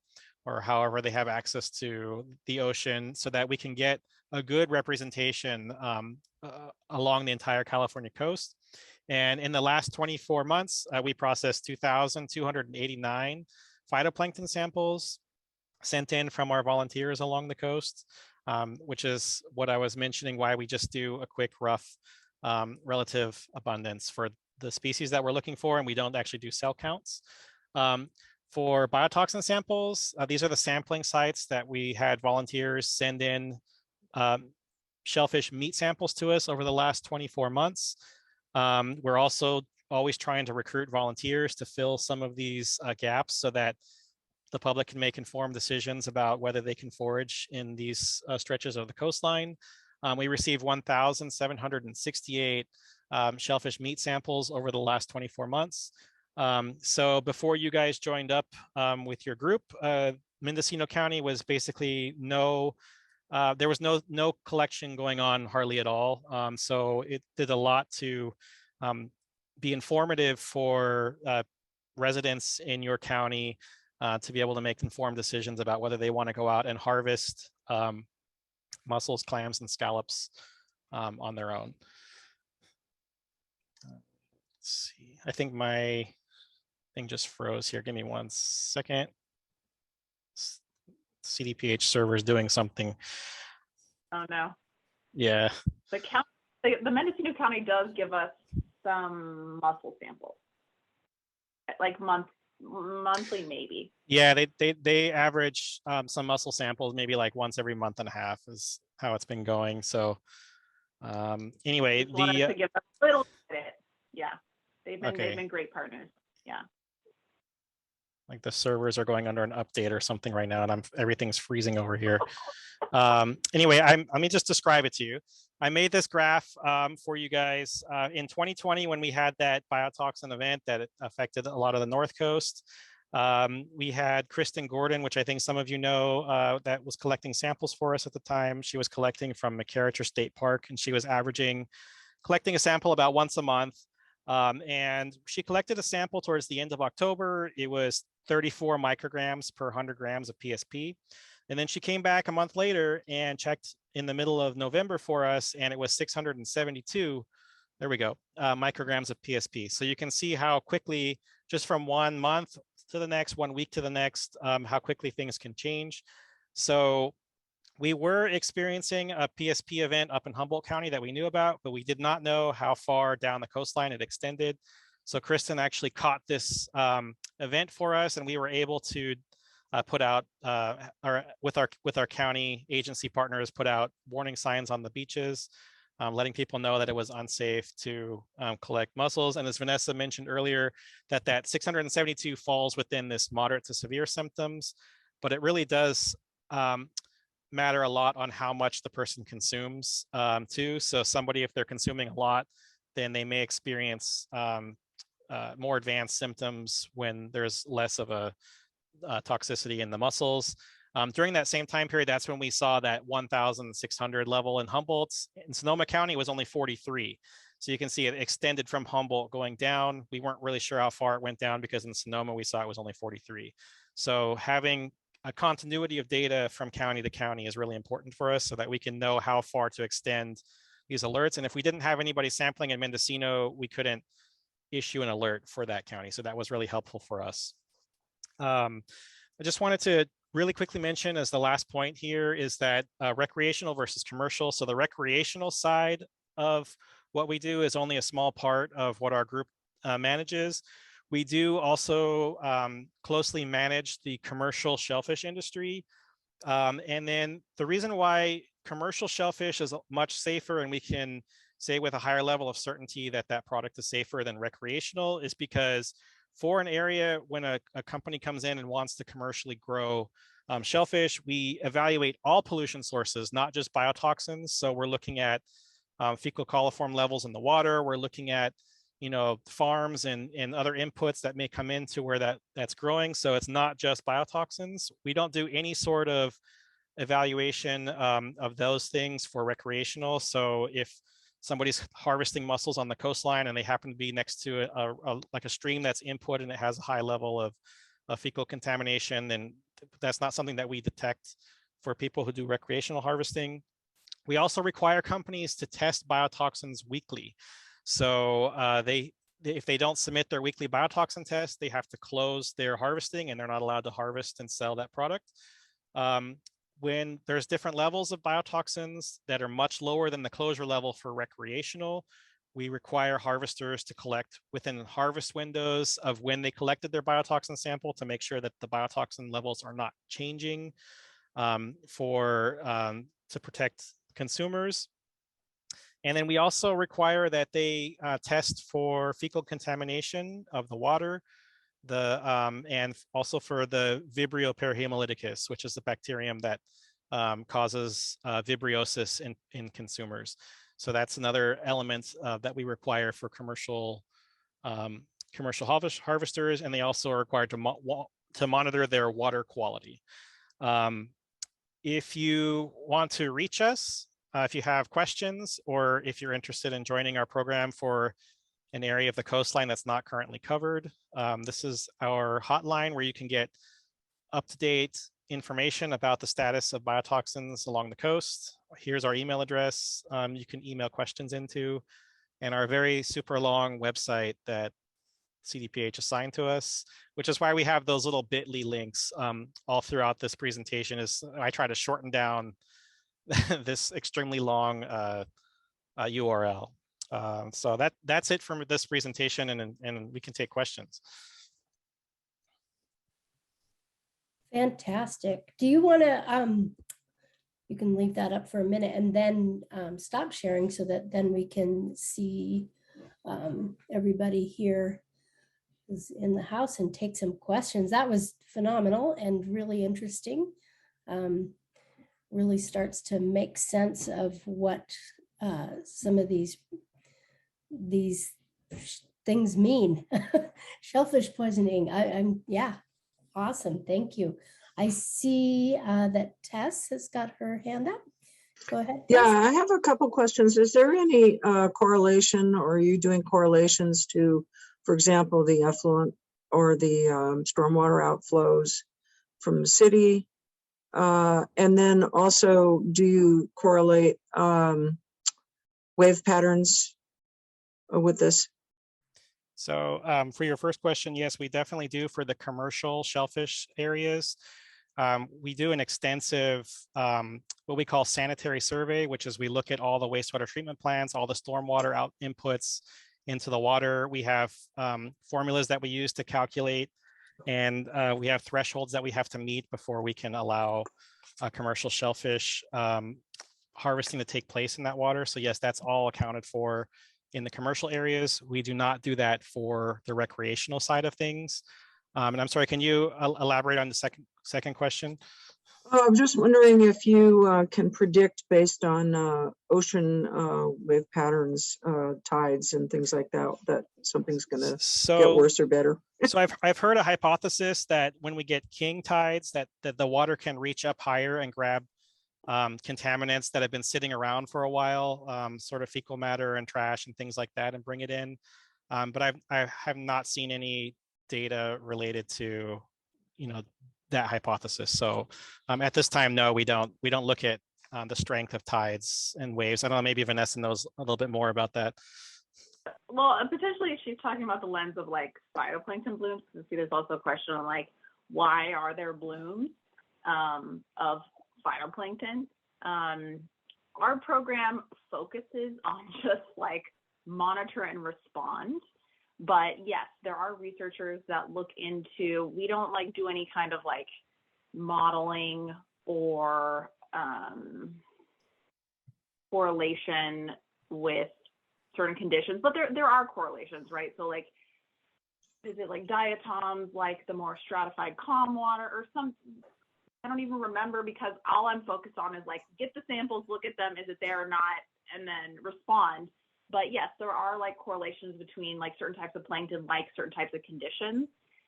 however they have access to the ocean, so that we can get a good representation along the entire California coast. And in the last 24 months, we processed 2,289 phytoplankton samples sent in from our volunteers along the coast, which is what I was mentioning, why we just do a quick rough relative abundance for the species that we're looking for, and we don't actually do cell counts. For biotoxin samples, these are the sampling sites that we had volunteers send in shellfish meat samples to us over the last 24 months. We're also always trying to recruit volunteers to fill some of these gaps so that the public can make informed decisions about whether they can forage in these stretches of the coastline. We received 1,768 shellfish meat samples over the last 24 months. So before you guys joined up with your group, Mendocino County was basically there was no collection going on hardly at all. So it did a lot to be informative for residents in your county to be able to make informed decisions about whether they want to go out and harvest mussels, clams, and scallops on their own. Let's see. I think my thing just froze here. Give me 1 second. CDPH server is doing something. Oh no. Yeah. The Mendocino County does give us some mussel samples, like monthly maybe. Yeah, they average some mussel samples maybe like once every month and a half is how it's been going. So anyway, Just wanted to give a little bit. Yeah, they've been great partners. Yeah. Like the servers are going under an update or something right now, and everything's freezing over here. Anyway, let me just describe it to you. I made this graph for you guys in 2020 when we had that biotoxin event that affected a lot of the North Coast. We had Kristen Gordon, which I think some of you know, that was collecting samples for us at the time. She was collecting from McCarrister State Park, and she was collecting a sample about once a month. And she collected a sample towards the end of October. It was 34 micrograms per 100 grams of PSP. And then she came back a month later and checked in the middle of November for us, and it was 672, there we go, micrograms of PSP. So you can see how quickly, just from 1 month to the next, 1 week to the next, how quickly things can change. So we were experiencing a PSP event up in Humboldt County that we knew about, but we did not know how far down the coastline it extended. So Kristen actually caught this event for us, and we were able to put out, with our county agency partners, put out warning signs on the beaches, letting people know that it was unsafe to collect mussels. And as Vanessa mentioned earlier, that 672 falls within this moderate to severe symptoms, but it really does matter a lot on how much the person consumes too. So somebody, if they're consuming a lot, then they may experience more advanced symptoms when there's less of a toxicity in the mussels. During that same time period, that's when we saw that 1,600 level in Humboldt. In Sonoma County, it was only 43. So you can see it extended from Humboldt going down. We weren't really sure how far it went down because in Sonoma, we saw it was only 43. So having a continuity of data from county to county is really important for us so that we can know how far to extend these alerts. And if we didn't have anybody sampling in Mendocino, we couldn't issue an alert for that county. So that was really helpful for us. I just wanted to really quickly mention as the last point here is that recreational versus commercial. So the recreational side of what we do is only a small part of what our group manages. We do also closely manage the commercial shellfish industry. And then the reason why commercial shellfish is much safer and we can say with a higher level of certainty that that product is safer than recreational is because for an area, when a company comes in and wants to commercially grow shellfish, we evaluate all pollution sources, not just biotoxins. So we're looking at fecal coliform levels in the water. We're looking at farms and other inputs that may come into where that's growing. So it's not just biotoxins. We don't do any sort of evaluation of those things for recreational. So if somebody's harvesting mussels on the coastline and they happen to be next to like a stream that's input and it has a high level of fecal contamination, then that's not something that we detect for people who do recreational harvesting. We also require companies to test biotoxins weekly. So if they don't submit their weekly biotoxin test, they have to close their harvesting and they're not allowed to harvest and sell that product. When there's different levels of biotoxins that are much lower than the closure level for recreational, We require harvesters to collect within harvest windows of when they collected their biotoxin sample to make sure that the biotoxin levels are not changing to protect consumers. And then we also require that they test for fecal contamination of the water, and also for the Vibrio parahemolyticus, which is the bacterium that causes vibriosis in consumers. So that's another element that we require for commercial harvesters, and they also are required to monitor their water quality. If you want to reach us, if you have questions, or if you're interested in joining our program for an area of the coastline that's not currently covered, this is our hotline where you can get up-to-date information about the status of biotoxins along the coast. Here's our email address you can email questions into, and our very super long website that CDPH assigned to us, which is why we have those little bit.ly links all throughout this presentation. Is I try to shorten down this extremely long URL. So that's it from this presentation, and we can take questions. Fantastic. Do you want to, you can leave that up for a minute and then stop sharing so that then we can see everybody here is in the house and take some questions. That was phenomenal and really interesting. Really starts to make sense of what some of these things mean. Shellfish poisoning. Yeah, awesome. Thank you. I see that Tess has got her hand up. Go ahead. Tess. Yeah, I have a couple questions. Is there any correlation, or are you doing correlations to, for example, the effluent or the stormwater outflows from the city? And then also, do you correlate wave patterns with this? So for your first question, yes, we definitely do for the commercial shellfish areas. We do an extensive, what we call sanitary survey, which is we look at all the wastewater treatment plants, all the stormwater inputs into the water. We have formulas that we use to calculate, and we have thresholds that we have to meet before we can allow commercial shellfish harvesting to take place in that water. So yes, that's all accounted for in the commercial areas. We do not do that for the recreational side of things. And I'm sorry, can you elaborate on the second question? I'm just wondering if you can predict based on ocean wave patterns, tides and things like that, that something's going to get worse or better. So I've heard a hypothesis that when we get king tides, that the water can reach up higher and grab contaminants that have been sitting around for a while, sort of fecal matter and trash and things like that, and bring it in. But I have not seen any data related to, that hypothesis. So at this time, no, we don't look at the strength of tides and waves. I don't know, maybe Vanessa knows a little bit more about that. Well, potentially she's talking about the lens of like phytoplankton blooms. You see, there's also a question on like, why are there blooms of phytoplankton? Our program focuses on just like monitor and respond. But yes, there are researchers that look into, we don't like do any kind of like modeling or correlation with certain conditions, but there are correlations, right? So like, is it like diatoms, like the more stratified calm water or some, I don't even remember, because all I'm focused on is like, get the samples, look at them, is it there or not, and then respond. But yes, there are like correlations between like certain types of plankton, like certain types of conditions,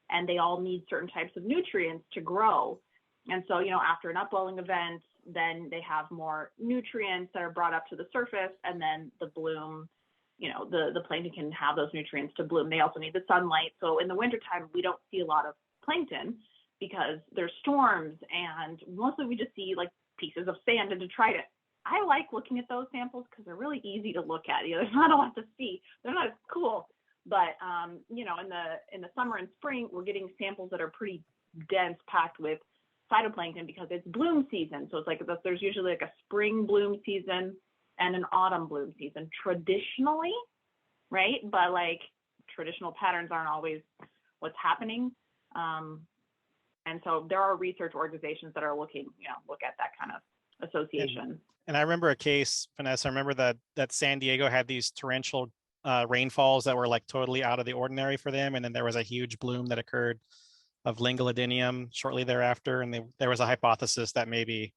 and they all need certain types of nutrients to grow. And so, after an upwelling event, then they have more nutrients that are brought up to the surface, and then the bloom, the plankton can have those nutrients to bloom. They also need the sunlight. So in the wintertime, we don't see a lot of plankton because there's storms, and mostly we just see like pieces of sand and detritus. I like looking at those samples because they're really easy to look at. There's not a lot to see. They're not as cool, but in the summer and spring, we're getting samples that are pretty dense, packed with phytoplankton because it's bloom season. So it's like there's usually like a spring bloom season and an autumn bloom season. Traditionally, right? But like traditional patterns aren't always what's happening. And so there are research organizations that are looking, look at that kind of association. And I remember a case, Vanessa, I remember that San Diego had these torrential rainfalls that were like totally out of the ordinary for them. And then there was a huge bloom that occurred of Linguladinium shortly thereafter. And there was a hypothesis that maybe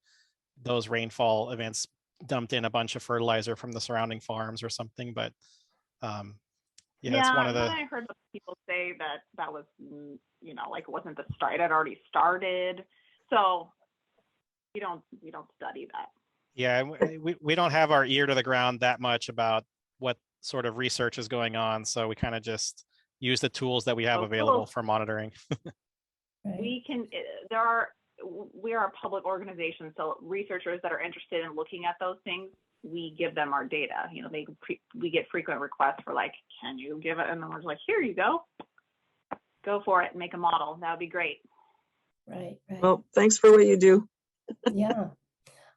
those rainfall events dumped in a bunch of fertilizer from the surrounding farms or something. But it's one of the. I heard people say that was, like it wasn't the start, it had already started. So we don't study that. Yeah, we don't have our ear to the ground that much about what sort of research is going on. So we kind of just use the tools that we have available for monitoring. We are a public organization, so researchers that are interested in looking at those things, we give them our data. We get frequent requests for like, can you give it? And then we're like, here you go for it, make a model. That would be great. Right. Well, thanks for what you do. Yeah.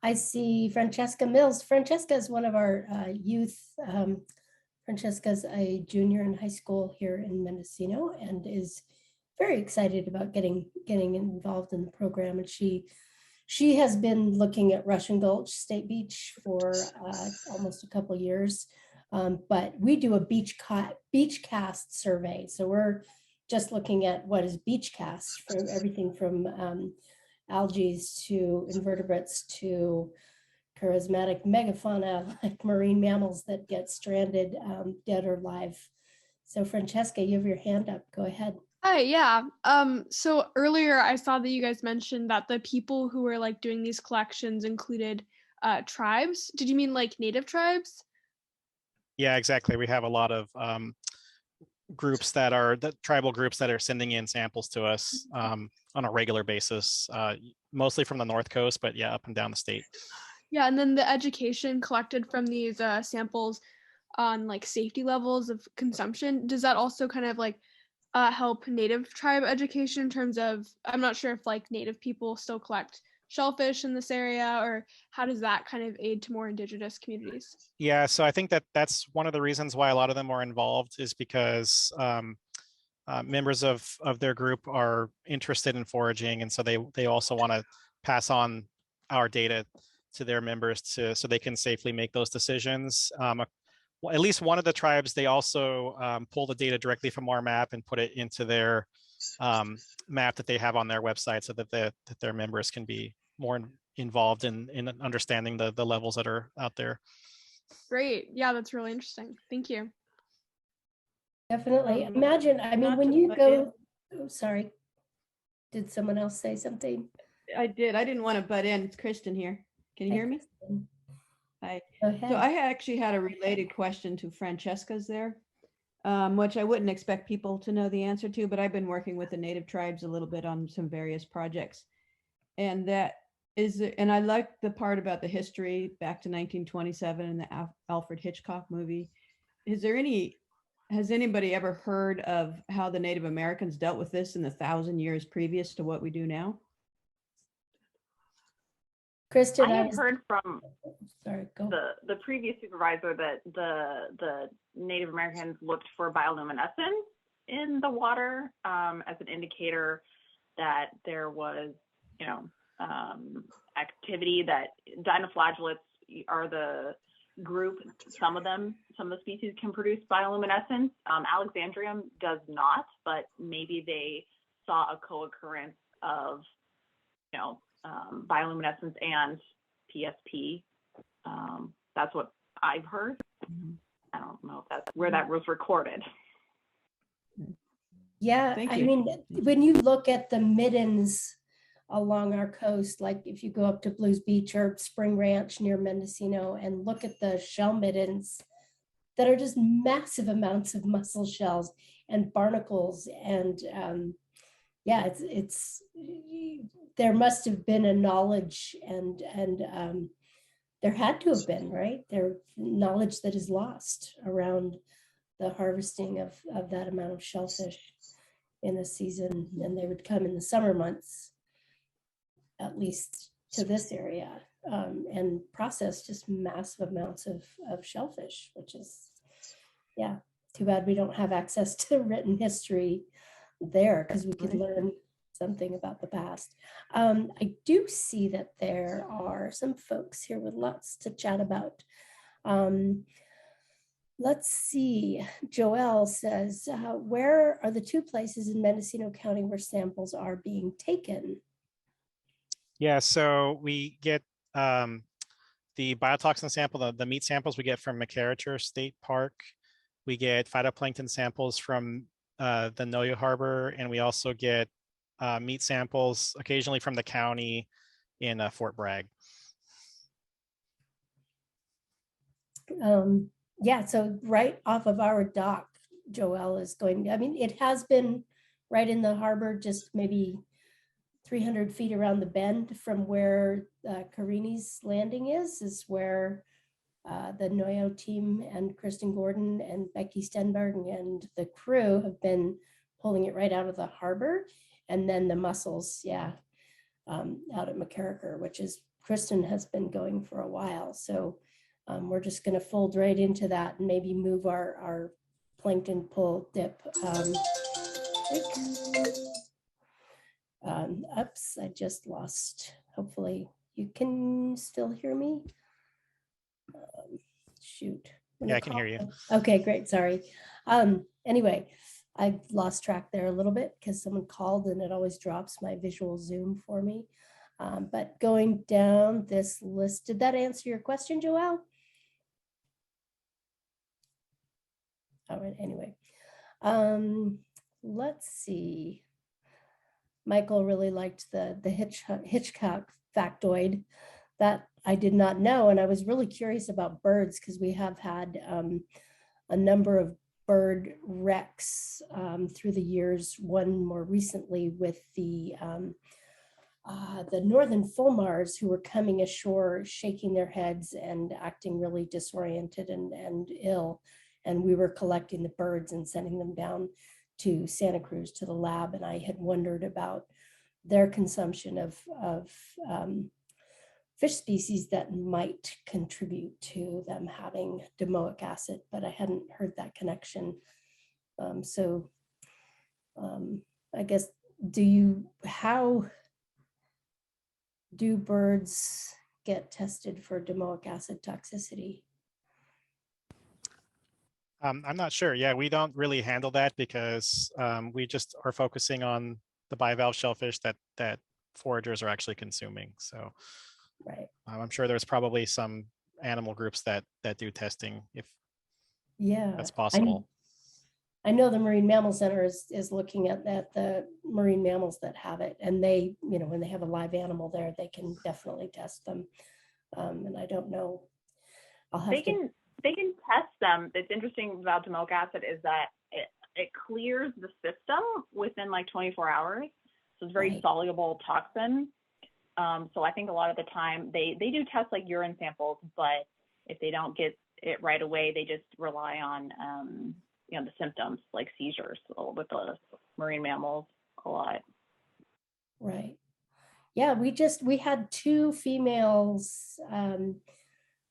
I see Francesca Mills. Francesca is one of our youth. Francesca's a junior in high school here in Mendocino and is very excited about getting involved in the program. And she has been looking at Russian Gulch State Beach for almost a couple of years. But we do a beach cast survey. So we're just looking at what is beach cast, for everything from algae to invertebrates to charismatic megafauna like marine mammals that get stranded, dead or live. So Francesca, you have your hand up. Go ahead. Hi, yeah. So earlier I saw that you guys mentioned that the people who were like doing these collections included tribes. Did you mean like native tribes? Yeah, exactly. We have a lot of groups tribal groups that are sending in samples to us on a regular basis, mostly from the North Coast, but yeah, up and down the state. Yeah, and then the education collected from these samples on like safety levels of consumption, does that also kind of like help native tribe education in terms of, I'm not sure if like native people still collect shellfish in this area, or how does that kind of aid to more indigenous communities? Yeah, so I think that's one of the reasons why a lot of them are involved, is because members of their group are interested in foraging, and so they also want to pass on our data to their members so they can safely make those decisions. At least one of the tribes, they also pull the data directly from our map and put it into their map that they have on their website, so that their members can be more involved in understanding the levels that are out there. Great. Yeah, that's really interesting. Thank you. Definitely. Imagine, I mean, when you go, oh, sorry. Did someone else say something? I did. I didn't want to butt in. It's Kristen here. Can you hear me? Kristen. Hi. Go ahead. So I actually had a related question to Francesca's there, which I wouldn't expect people to know the answer to, but I've been working with the native tribes a little bit on some various projects. And and I like the part about the history back to 1927 in the Alfred Hitchcock movie. Has anybody ever heard of how the Native Americans dealt with this in the 1,000 years previous to what we do now? Kristen, I have heard from sorry, go. the previous supervisor that the Native Americans looked for bioluminescence in the water as an indicator that there was, activity, that dinoflagellates are the group. Some of the species can produce bioluminescence. Alexandrium does not, but maybe they saw a co-occurrence of, bioluminescence and PSP. That's what I've heard. I don't know if that's where that was recorded. Yeah, I mean, when you look at the middens along our coast, like if you go up to Blues Beach or Spring Ranch near Mendocino and look at the shell middens that are just massive amounts of mussel shells and barnacles, and it's there must have been a knowledge, and there had to have been, right? There knowledge that is lost around the harvesting of that amount of shellfish in a season, and they would come in the summer months, at least to this area, and process just massive amounts of shellfish, which is, Too bad we don't have access to written history there, because we could Right. learn something about the past. I do see that there are some folks here with lots to chat about. Let's see, Joelle says, where are the 2 places in Mendocino County where samples are being taken? Yeah, so we get the biotoxin sample, the meat samples we get from McCarricher State Park. We get phytoplankton samples from the Noyo Harbor, and we also get meat samples occasionally from the county in Fort Bragg. Yeah, so right off of our dock, Joelle is going, I mean, it has been right in the harbor, just maybe 300 feet around the bend from where Carini's landing is where the Noyo team and Kristen Gordon and Becky Stenberg and the crew have been pulling it right out of the harbor. And then the mussels, yeah, out at McCarricker, which is Kristen has been going for a while. So we're just going to fold right into that and maybe move our plankton pull dip. Oops, I just lost. Hopefully you can still hear me. Shoot. Yeah, I can hear you. Okay, great. Sorry. Anyway, I lost track there a little bit because someone called and it always drops my visual Zoom for me. But going down this list, did that answer your question, Joelle? All right, anyway. Let's see. Michael really liked the Hitchcock factoid that I did not know. And I was really curious about birds because we have had a number of bird wrecks through the years, one more recently with the northern fulmars who were coming ashore, shaking their heads and acting really disoriented and ill. And we were collecting the birds and sending them down to Santa Cruz to the lab. And I had wondered about their consumption of fish species that might contribute to them having domoic acid, but I hadn't heard that connection. I guess, how do birds get tested for domoic acid toxicity? I'm not sure. Yeah, we don't really handle that because we just are focusing on the bivalve shellfish that foragers are actually consuming. So Right. I'm sure there's probably some animal groups that do testing if that's possible. I know the Marine Mammal Center is looking at the marine mammals that have it, and they, when they have a live animal there, they can definitely test them. And I don't know. They can test them. It's interesting about domoic acid is that it clears the system within like 24 hours. So it's very soluble toxin. So I think a lot of the time they do test like urine samples, but if they don't get it right away, they just rely on the symptoms like seizures with the marine mammals a lot. Right. Yeah, we had 2 females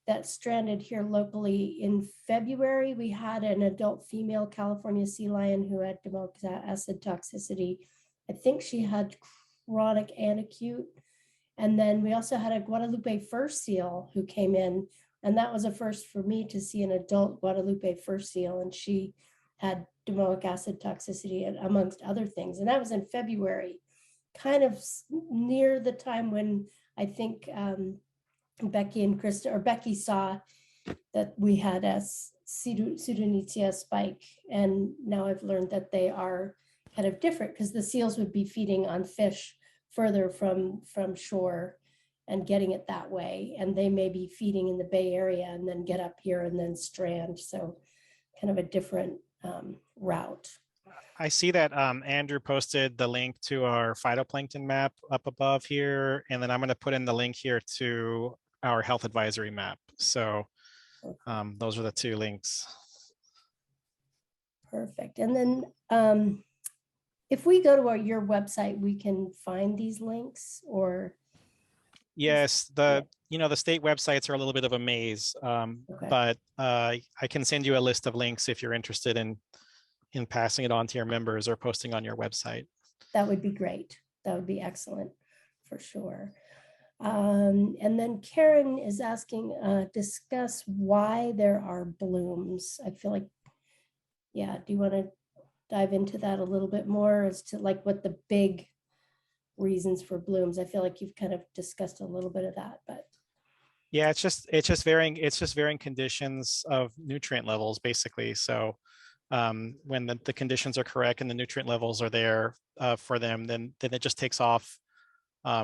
that stranded here locally in February. We had an adult female California sea lion who had domoic acid toxicity. I think she had chronic and acute. And then we also had a Guadalupe fur seal who came in, and that was a first for me to see an adult Guadalupe fur seal, and she had domoic acid toxicity amongst other things. And that was in February, kind of near the time when I think Becky and Krista, or Becky saw that we had a Pseudonychia spike. And now I've learned that they are kind of different because the seals would be feeding on fish further from shore and getting it that way. And they may be feeding in the Bay Area and then get up here and then strand. So kind of a different route. I see that Andrew posted the link to our phytoplankton map up above here, and then I'm going to put in the link here to our health advisory map. So those are the 2 links. Perfect. And then if we go to your website, we can find these links, or Yes, the state websites are a little bit of a maze, Okay. but I can send you a list of links if you're interested in passing it on to your members or posting on your website. That would be great. That would be excellent for sure. And then Karen is asking, discuss why there are blooms. I feel like, yeah, do you want to dive into that a little bit more as to like what the big reasons for blooms? I feel like you've kind of discussed a little bit of that, but. Yeah, it's just varying conditions of nutrient levels basically. So when the conditions are correct and the nutrient levels are there for them, then it just takes off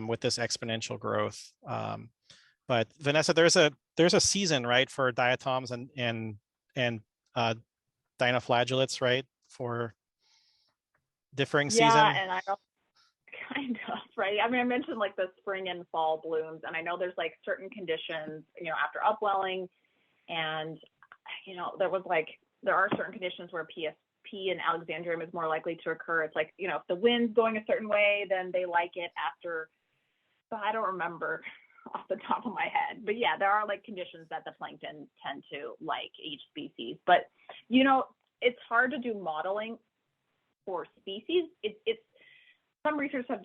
with this exponential growth. But Vanessa, there's a season, right, for diatoms and dinoflagellates, right, for differing Yeah, season. and I don't kind of, right? I mean, I mentioned like the spring and fall blooms, and I know there's like certain conditions, after upwelling, and there are certain conditions where PSP and Alexandrium is more likely to occur. It's like, if the wind's going a certain way, then they like it after. So I don't remember off the top of my head, but yeah, there are like conditions that the plankton tend to like each species. But it's hard to do modeling for species. It's some researchers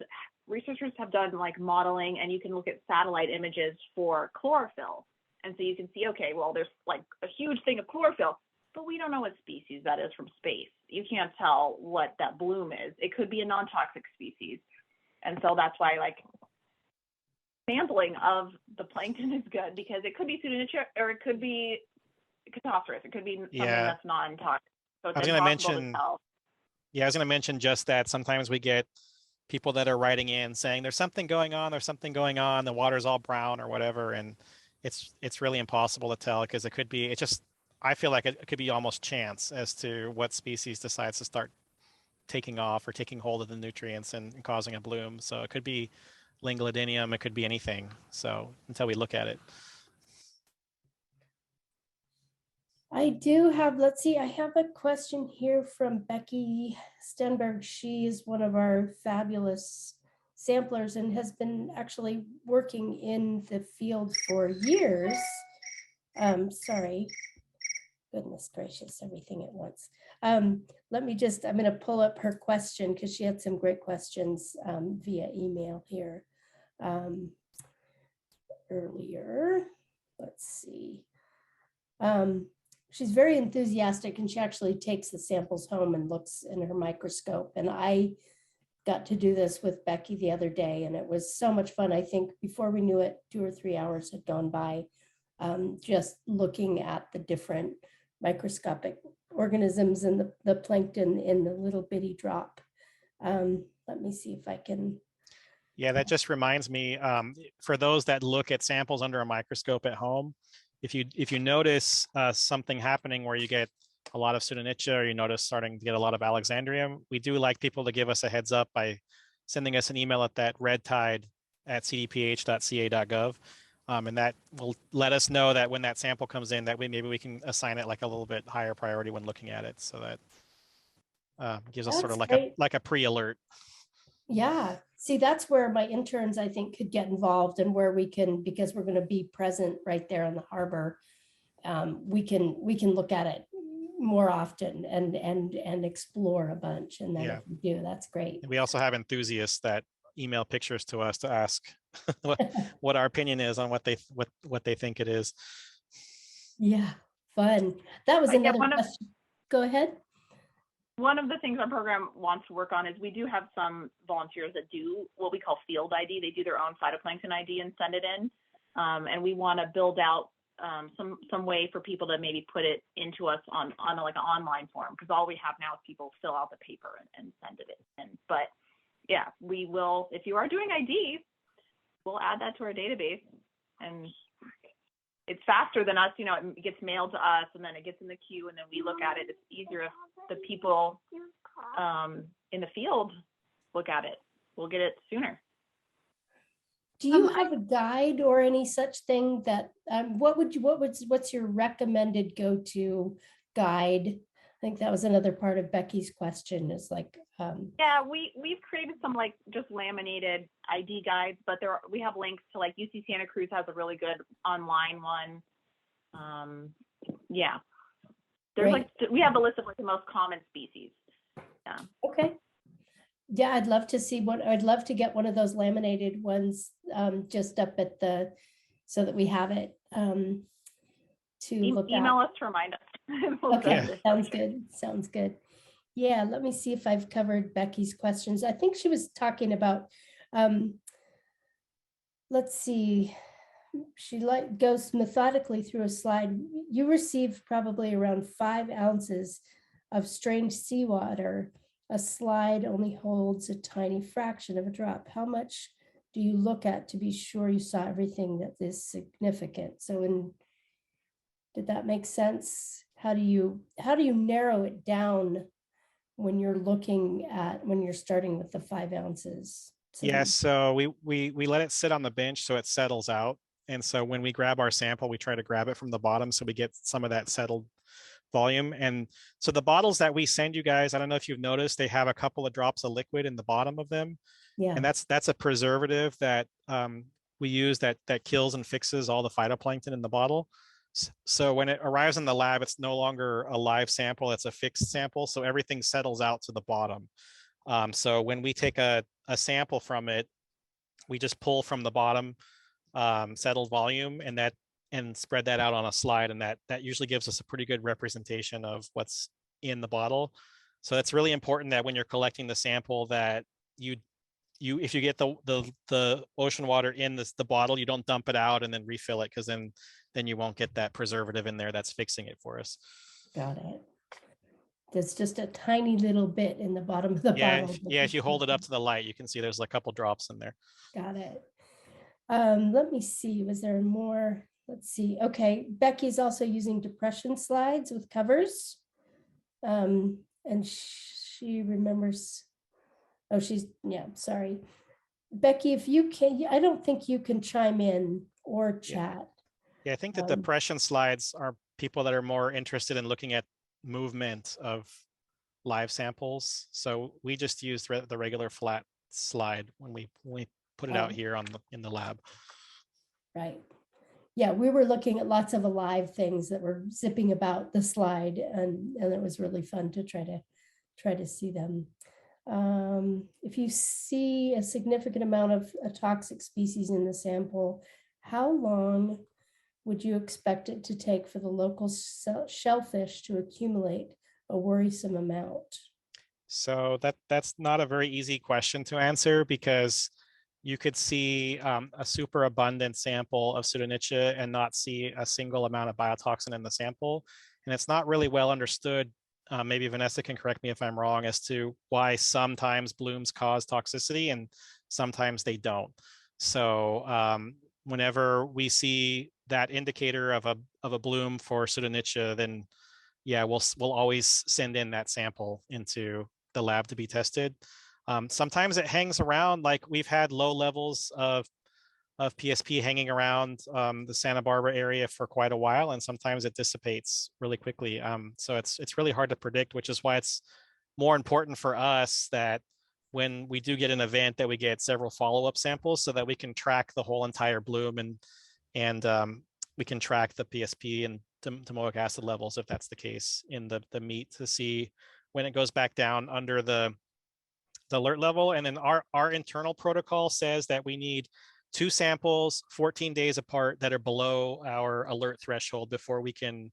have done like modeling, and you can look at satellite images for chlorophyll, and so you can see, okay, well, there's like a huge thing of chlorophyll, but we don't know what species that is from space. You can't tell what that bloom is. It could be a non-toxic species, and so that's why like sampling of the plankton is good, because it could be Pseudonychia or it could be Catopteris. It could be something that's non-toxic. So it's impossible to tell. Yeah, I was going to mention just that. Sometimes we get people that are writing in saying there's something going on, the water's all brown or whatever, and it's really impossible to tell, because it could be, I feel like it could be almost chance as to what species decides to start taking off or taking hold of the nutrients and causing a bloom. So it could be Lingladinium, it could be anything. So until we look at it. I do have, let's see, I have a question here from Becky Stenberg. She is one of our fabulous samplers and has been actually working in the field for years. Sorry, goodness gracious, everything at once. Let me just, I'm going to pull up her question because she had some great questions via email here earlier. Let's see. She's very enthusiastic, and she actually takes the samples home and looks in her microscope. And I got to do this with Becky the other day, and it was so much fun. I think before we knew it, 2 or 3 hours had gone by, just looking at the different microscopic organisms and the plankton in the little bitty drop. Let me see if I can. Yeah, that just reminds me, for those that look at samples under a microscope at home, if you notice something happening where you get a lot of Pseudonychia, or you notice starting to get a lot of Alexandrium, we do like people to give us a heads up by sending us an email at that redtide@cdph.ca.gov. And that will let us know that when that sample comes in, that maybe we can assign it like a little bit higher priority when looking at it. So that gives us sort of like a pre-alert. Yeah, see, that's where my interns, I think, could get involved, and where we can, because we're going to be present right there in the harbor, we can look at it more often and explore a bunch. And then if we do, that's great. And we also have enthusiasts that email pictures to us to ask what our opinion is on what they think it is. Yeah, fun. That was another question. Go ahead. One of the things our program wants to work on is we do have some volunteers that do what we call field ID. They do their own phytoplankton ID and send it in. And we want to build out some way for people to maybe put it into us on like an online form, because all we have now is people fill out the paper and send it in. But yeah, we will, if you are doing ID, we'll add that to our database, and it's faster than us, it gets mailed to us and then it gets in the queue and then we look at it. It's easier if the people in the field look at it. We'll get it sooner. Do you have a guide or any such thing that, what's your recommended go-to guide think that was another part of Becky's question is like, Yeah, we've created some like just laminated ID guides, but we have links to like UC Santa Cruz has a really good online one. Yeah, there's Great. like we have a list of like the most common species. Yeah. okay. Yeah, I'd love to see one. I'd love to get one of those laminated ones just up at the, so that we have it to look at. Email us to remind us. We'll Okay, send it. sounds good. Sounds good. Yeah, let me see if I've covered Becky's questions. I think she was talking about, let's see, she goes methodically through a slide. You received probably around 5 ounces of strange seawater. A slide only holds a tiny fraction of a drop. How much do you look at to be sure you saw everything that is significant? So did that make sense? How do you narrow it down when you're starting with the 5 ounces? Yeah, so we let it sit on the bench so it settles out. And so when we grab our sample, we try to grab it from the bottom so we get some of that settled volume. And so the bottles that we send you guys, I don't know if you've noticed, they have a couple of drops of liquid in the bottom of them. Yeah. And that's a preservative that we use that kills and fixes all the phytoplankton in the bottle. So when it arrives in the lab, it's no longer a live sample, it's a fixed sample. So everything settles out to the bottom. So when we take a sample from it, we just pull from the bottom settled volume and spread that out on a slide. And that usually gives us a pretty good representation of what's in the bottle. So it's really important that when you're collecting the sample that if you get the ocean water in the bottle, you don't dump it out and then refill it, because then you won't get that preservative in there that's fixing it for us. Got it. There's just a tiny little bit in the bottom of the bottle. If you hold it up to the light, you can see there's a couple drops in there. Got it. Let me see, was there more? Let's see. Okay, Becky's also using depression slides with covers. And she remembers, sorry. Becky, if you can, I don't think you can chime in or chat. Yeah, I think the depression slides are people that are more interested in looking at movement of live samples. So we just use the regular flat slide when we put it out here in the lab. Right. Yeah, we were looking at lots of alive things that were zipping about the slide, and it was really fun to try to see them. If you see a significant amount of a toxic species in the sample, how long would you expect it to take for the local shellfish to accumulate a worrisome amount? So that's not a very easy question to answer, because you could see a super abundant sample of Pseudonychia and not see a single amount of biotoxin in the sample. And it's not really well understood. Maybe Vanessa can correct me if I'm wrong, as to why sometimes blooms cause toxicity and sometimes they don't. So whenever we see that indicator of a bloom for Pseudonychia, then yeah, we'll always send in that sample into the lab to be tested. Sometimes it hangs around, like we've had low levels of PSP hanging around the Santa Barbara area for quite a while, and sometimes it dissipates really quickly. So it's really hard to predict, which is why it's more important for us that when we do get an event that we get several follow-up samples so that we can track the whole entire bloom and we can track the PSP and domoic acid levels, if that's the case, in the meat, to see when it goes back down under the alert level. And then our internal protocol says that we need 2 samples 14 days apart that are below our alert threshold before we can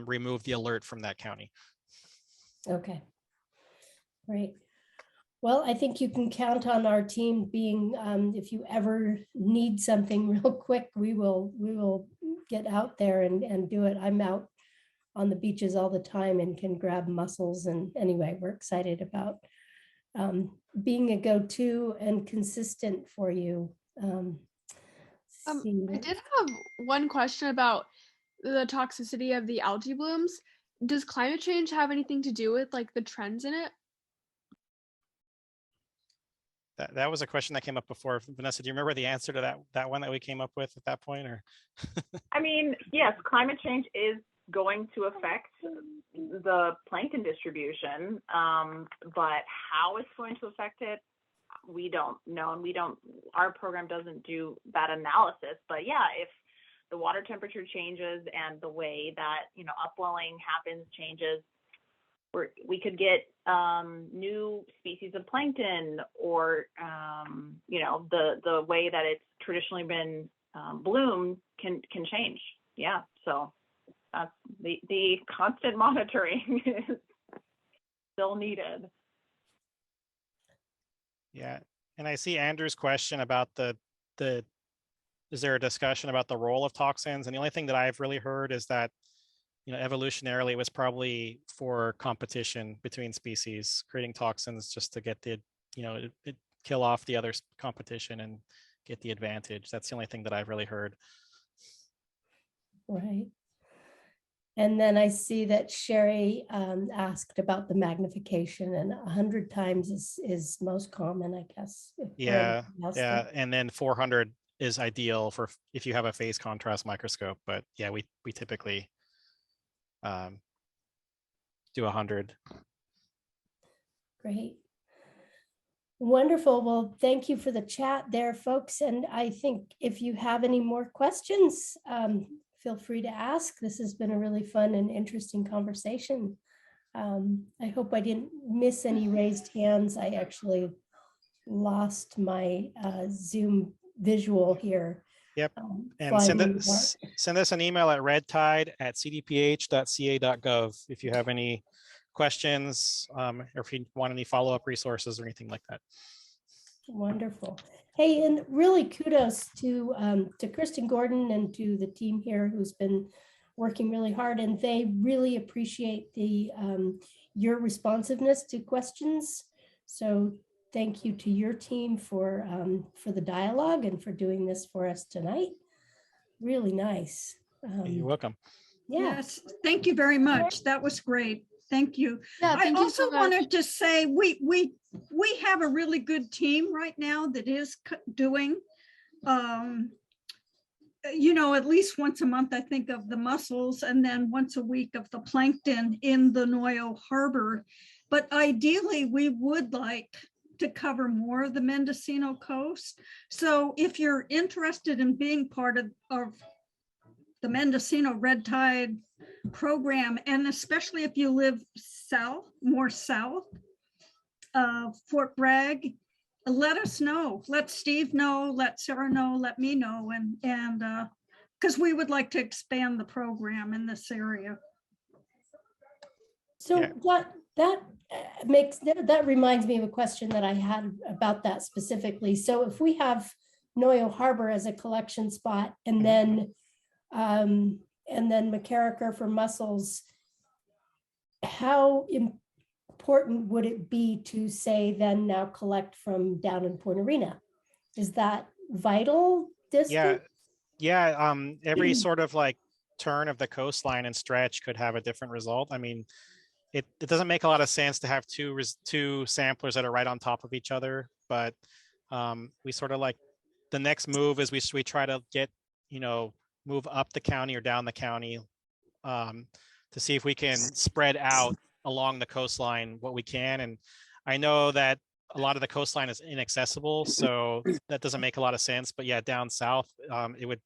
remove the alert from that county. Okay, great. Well, I think you can count on our team being, if you ever need something real quick, we will get out there and do it. I'm out on the beaches all the time and can grab mussels. And anyway, we're excited about being a go-to and consistent for you. I did have one question about the toxicity of the algae blooms. Does climate change have anything to do with like the trends in it? That was a question that came up before. Vanessa, do you remember the answer to that one that we came up with at that point? Or I mean, yes, climate change is going to affect, the plankton distribution, but how it's going to affect it, we don't know, and our program doesn't do that analysis. But yeah, if the water temperature changes and the way that, upwelling happens changes, we could get new species of plankton, or the way that it's traditionally been bloomed can change. Yeah, so that's the constant monitoring is still needed. Yeah, and I see Andrew's question about the is there a discussion about the role of toxins? And the only thing that I've really heard is that, evolutionarily, it was probably for competition between species, creating toxins just to get the, kill off the other competition and get the advantage. That's the only thing that I've really heard. Right. And then I see that Sherry asked about the magnification, and 100 times is most common, I guess. Yeah, and then 400 is ideal for if you have a phase contrast microscope. But yeah, we typically do 100. Great. Wonderful. Well, thank you for the chat there, folks. And I think if you have any more questions, feel free to ask. This has been a really fun and interesting conversation. I hope I didn't miss any raised hands. I actually lost my Zoom visual here. Yep. And send us an email at redtide@cdph.ca.gov if you have any questions, or if you want any follow-up resources or anything like that. Wonderful. Hey, and really kudos to Kristen Gordon and to the team here who's been working really hard, and they really appreciate the your responsiveness to questions. So thank you to your team for the dialogue and for doing this for us tonight. Really nice. You're welcome. Yeah. Yes, thank you very much. That was great. Thank you. Yeah, I thank you also so much. wanted to say we have a really good team right now that is doing at least once a month, I think, of the mussels, and then once a week of the plankton in the Noyo Harbor. But ideally, we would like to cover more of the Mendocino coast. So if you're interested in being part of the Mendocino Red Tide program, and especially if you live more south, Fort Bragg, let us know. Let Steve know, let Sarah know, let me know, and because we would like to expand the program in this area. So Yeah. that reminds me of a question that I had about that specifically. So if we have Noyo Harbor as a collection spot, and then McCarricker for mussels, how important would it be to say then now collect from down in Point Arena? Is that vital distance? Yeah. Every sort of like turn of the coastline and stretch could have a different result. I mean, it doesn't make a lot of sense to have two samplers that are right on top of each other, but we sort of like the next move is we try to get, move up the county or down the county to see if we can spread out along the coastline what we can. And I know that a lot of the coastline is inaccessible, so that doesn't make a lot of sense. But yeah, down south, it would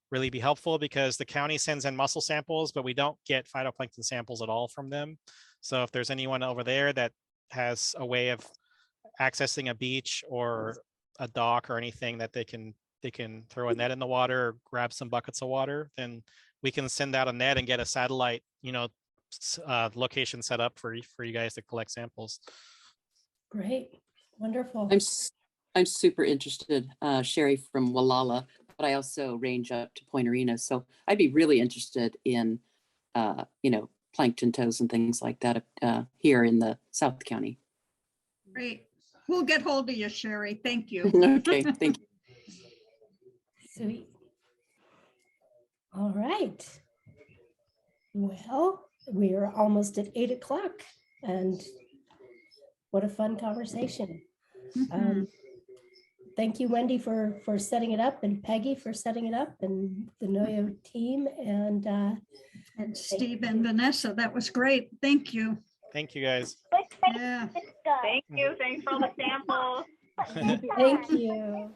really be helpful because the county sends in mussel samples, but we don't get phytoplankton samples at all from them. So if there's anyone over there that has a way of accessing a beach or a dock or anything that they can throw a net in the water or grab some buckets of water, then we can send out a net and get a satellite, location set up for you guys to collect samples. Great, wonderful. I'm super interested, Sherry from Wallala, but I also range up to Point Arena. So I'd be really interested in, plankton toes and things like that here in the South County. Great. We'll get hold of you, Sherry. Thank you. Okay, thank you. Sweet. All right. Well, we are almost at 8 o'clock, and what a fun conversation. Thank you, Wendy, for setting it up, and Peggy for setting it up, and the Noyo team. And And Steve and Vanessa, that was great. Thank you. Thank you, guys. Yeah. Thank you. Thanks for all the samples. Thank you.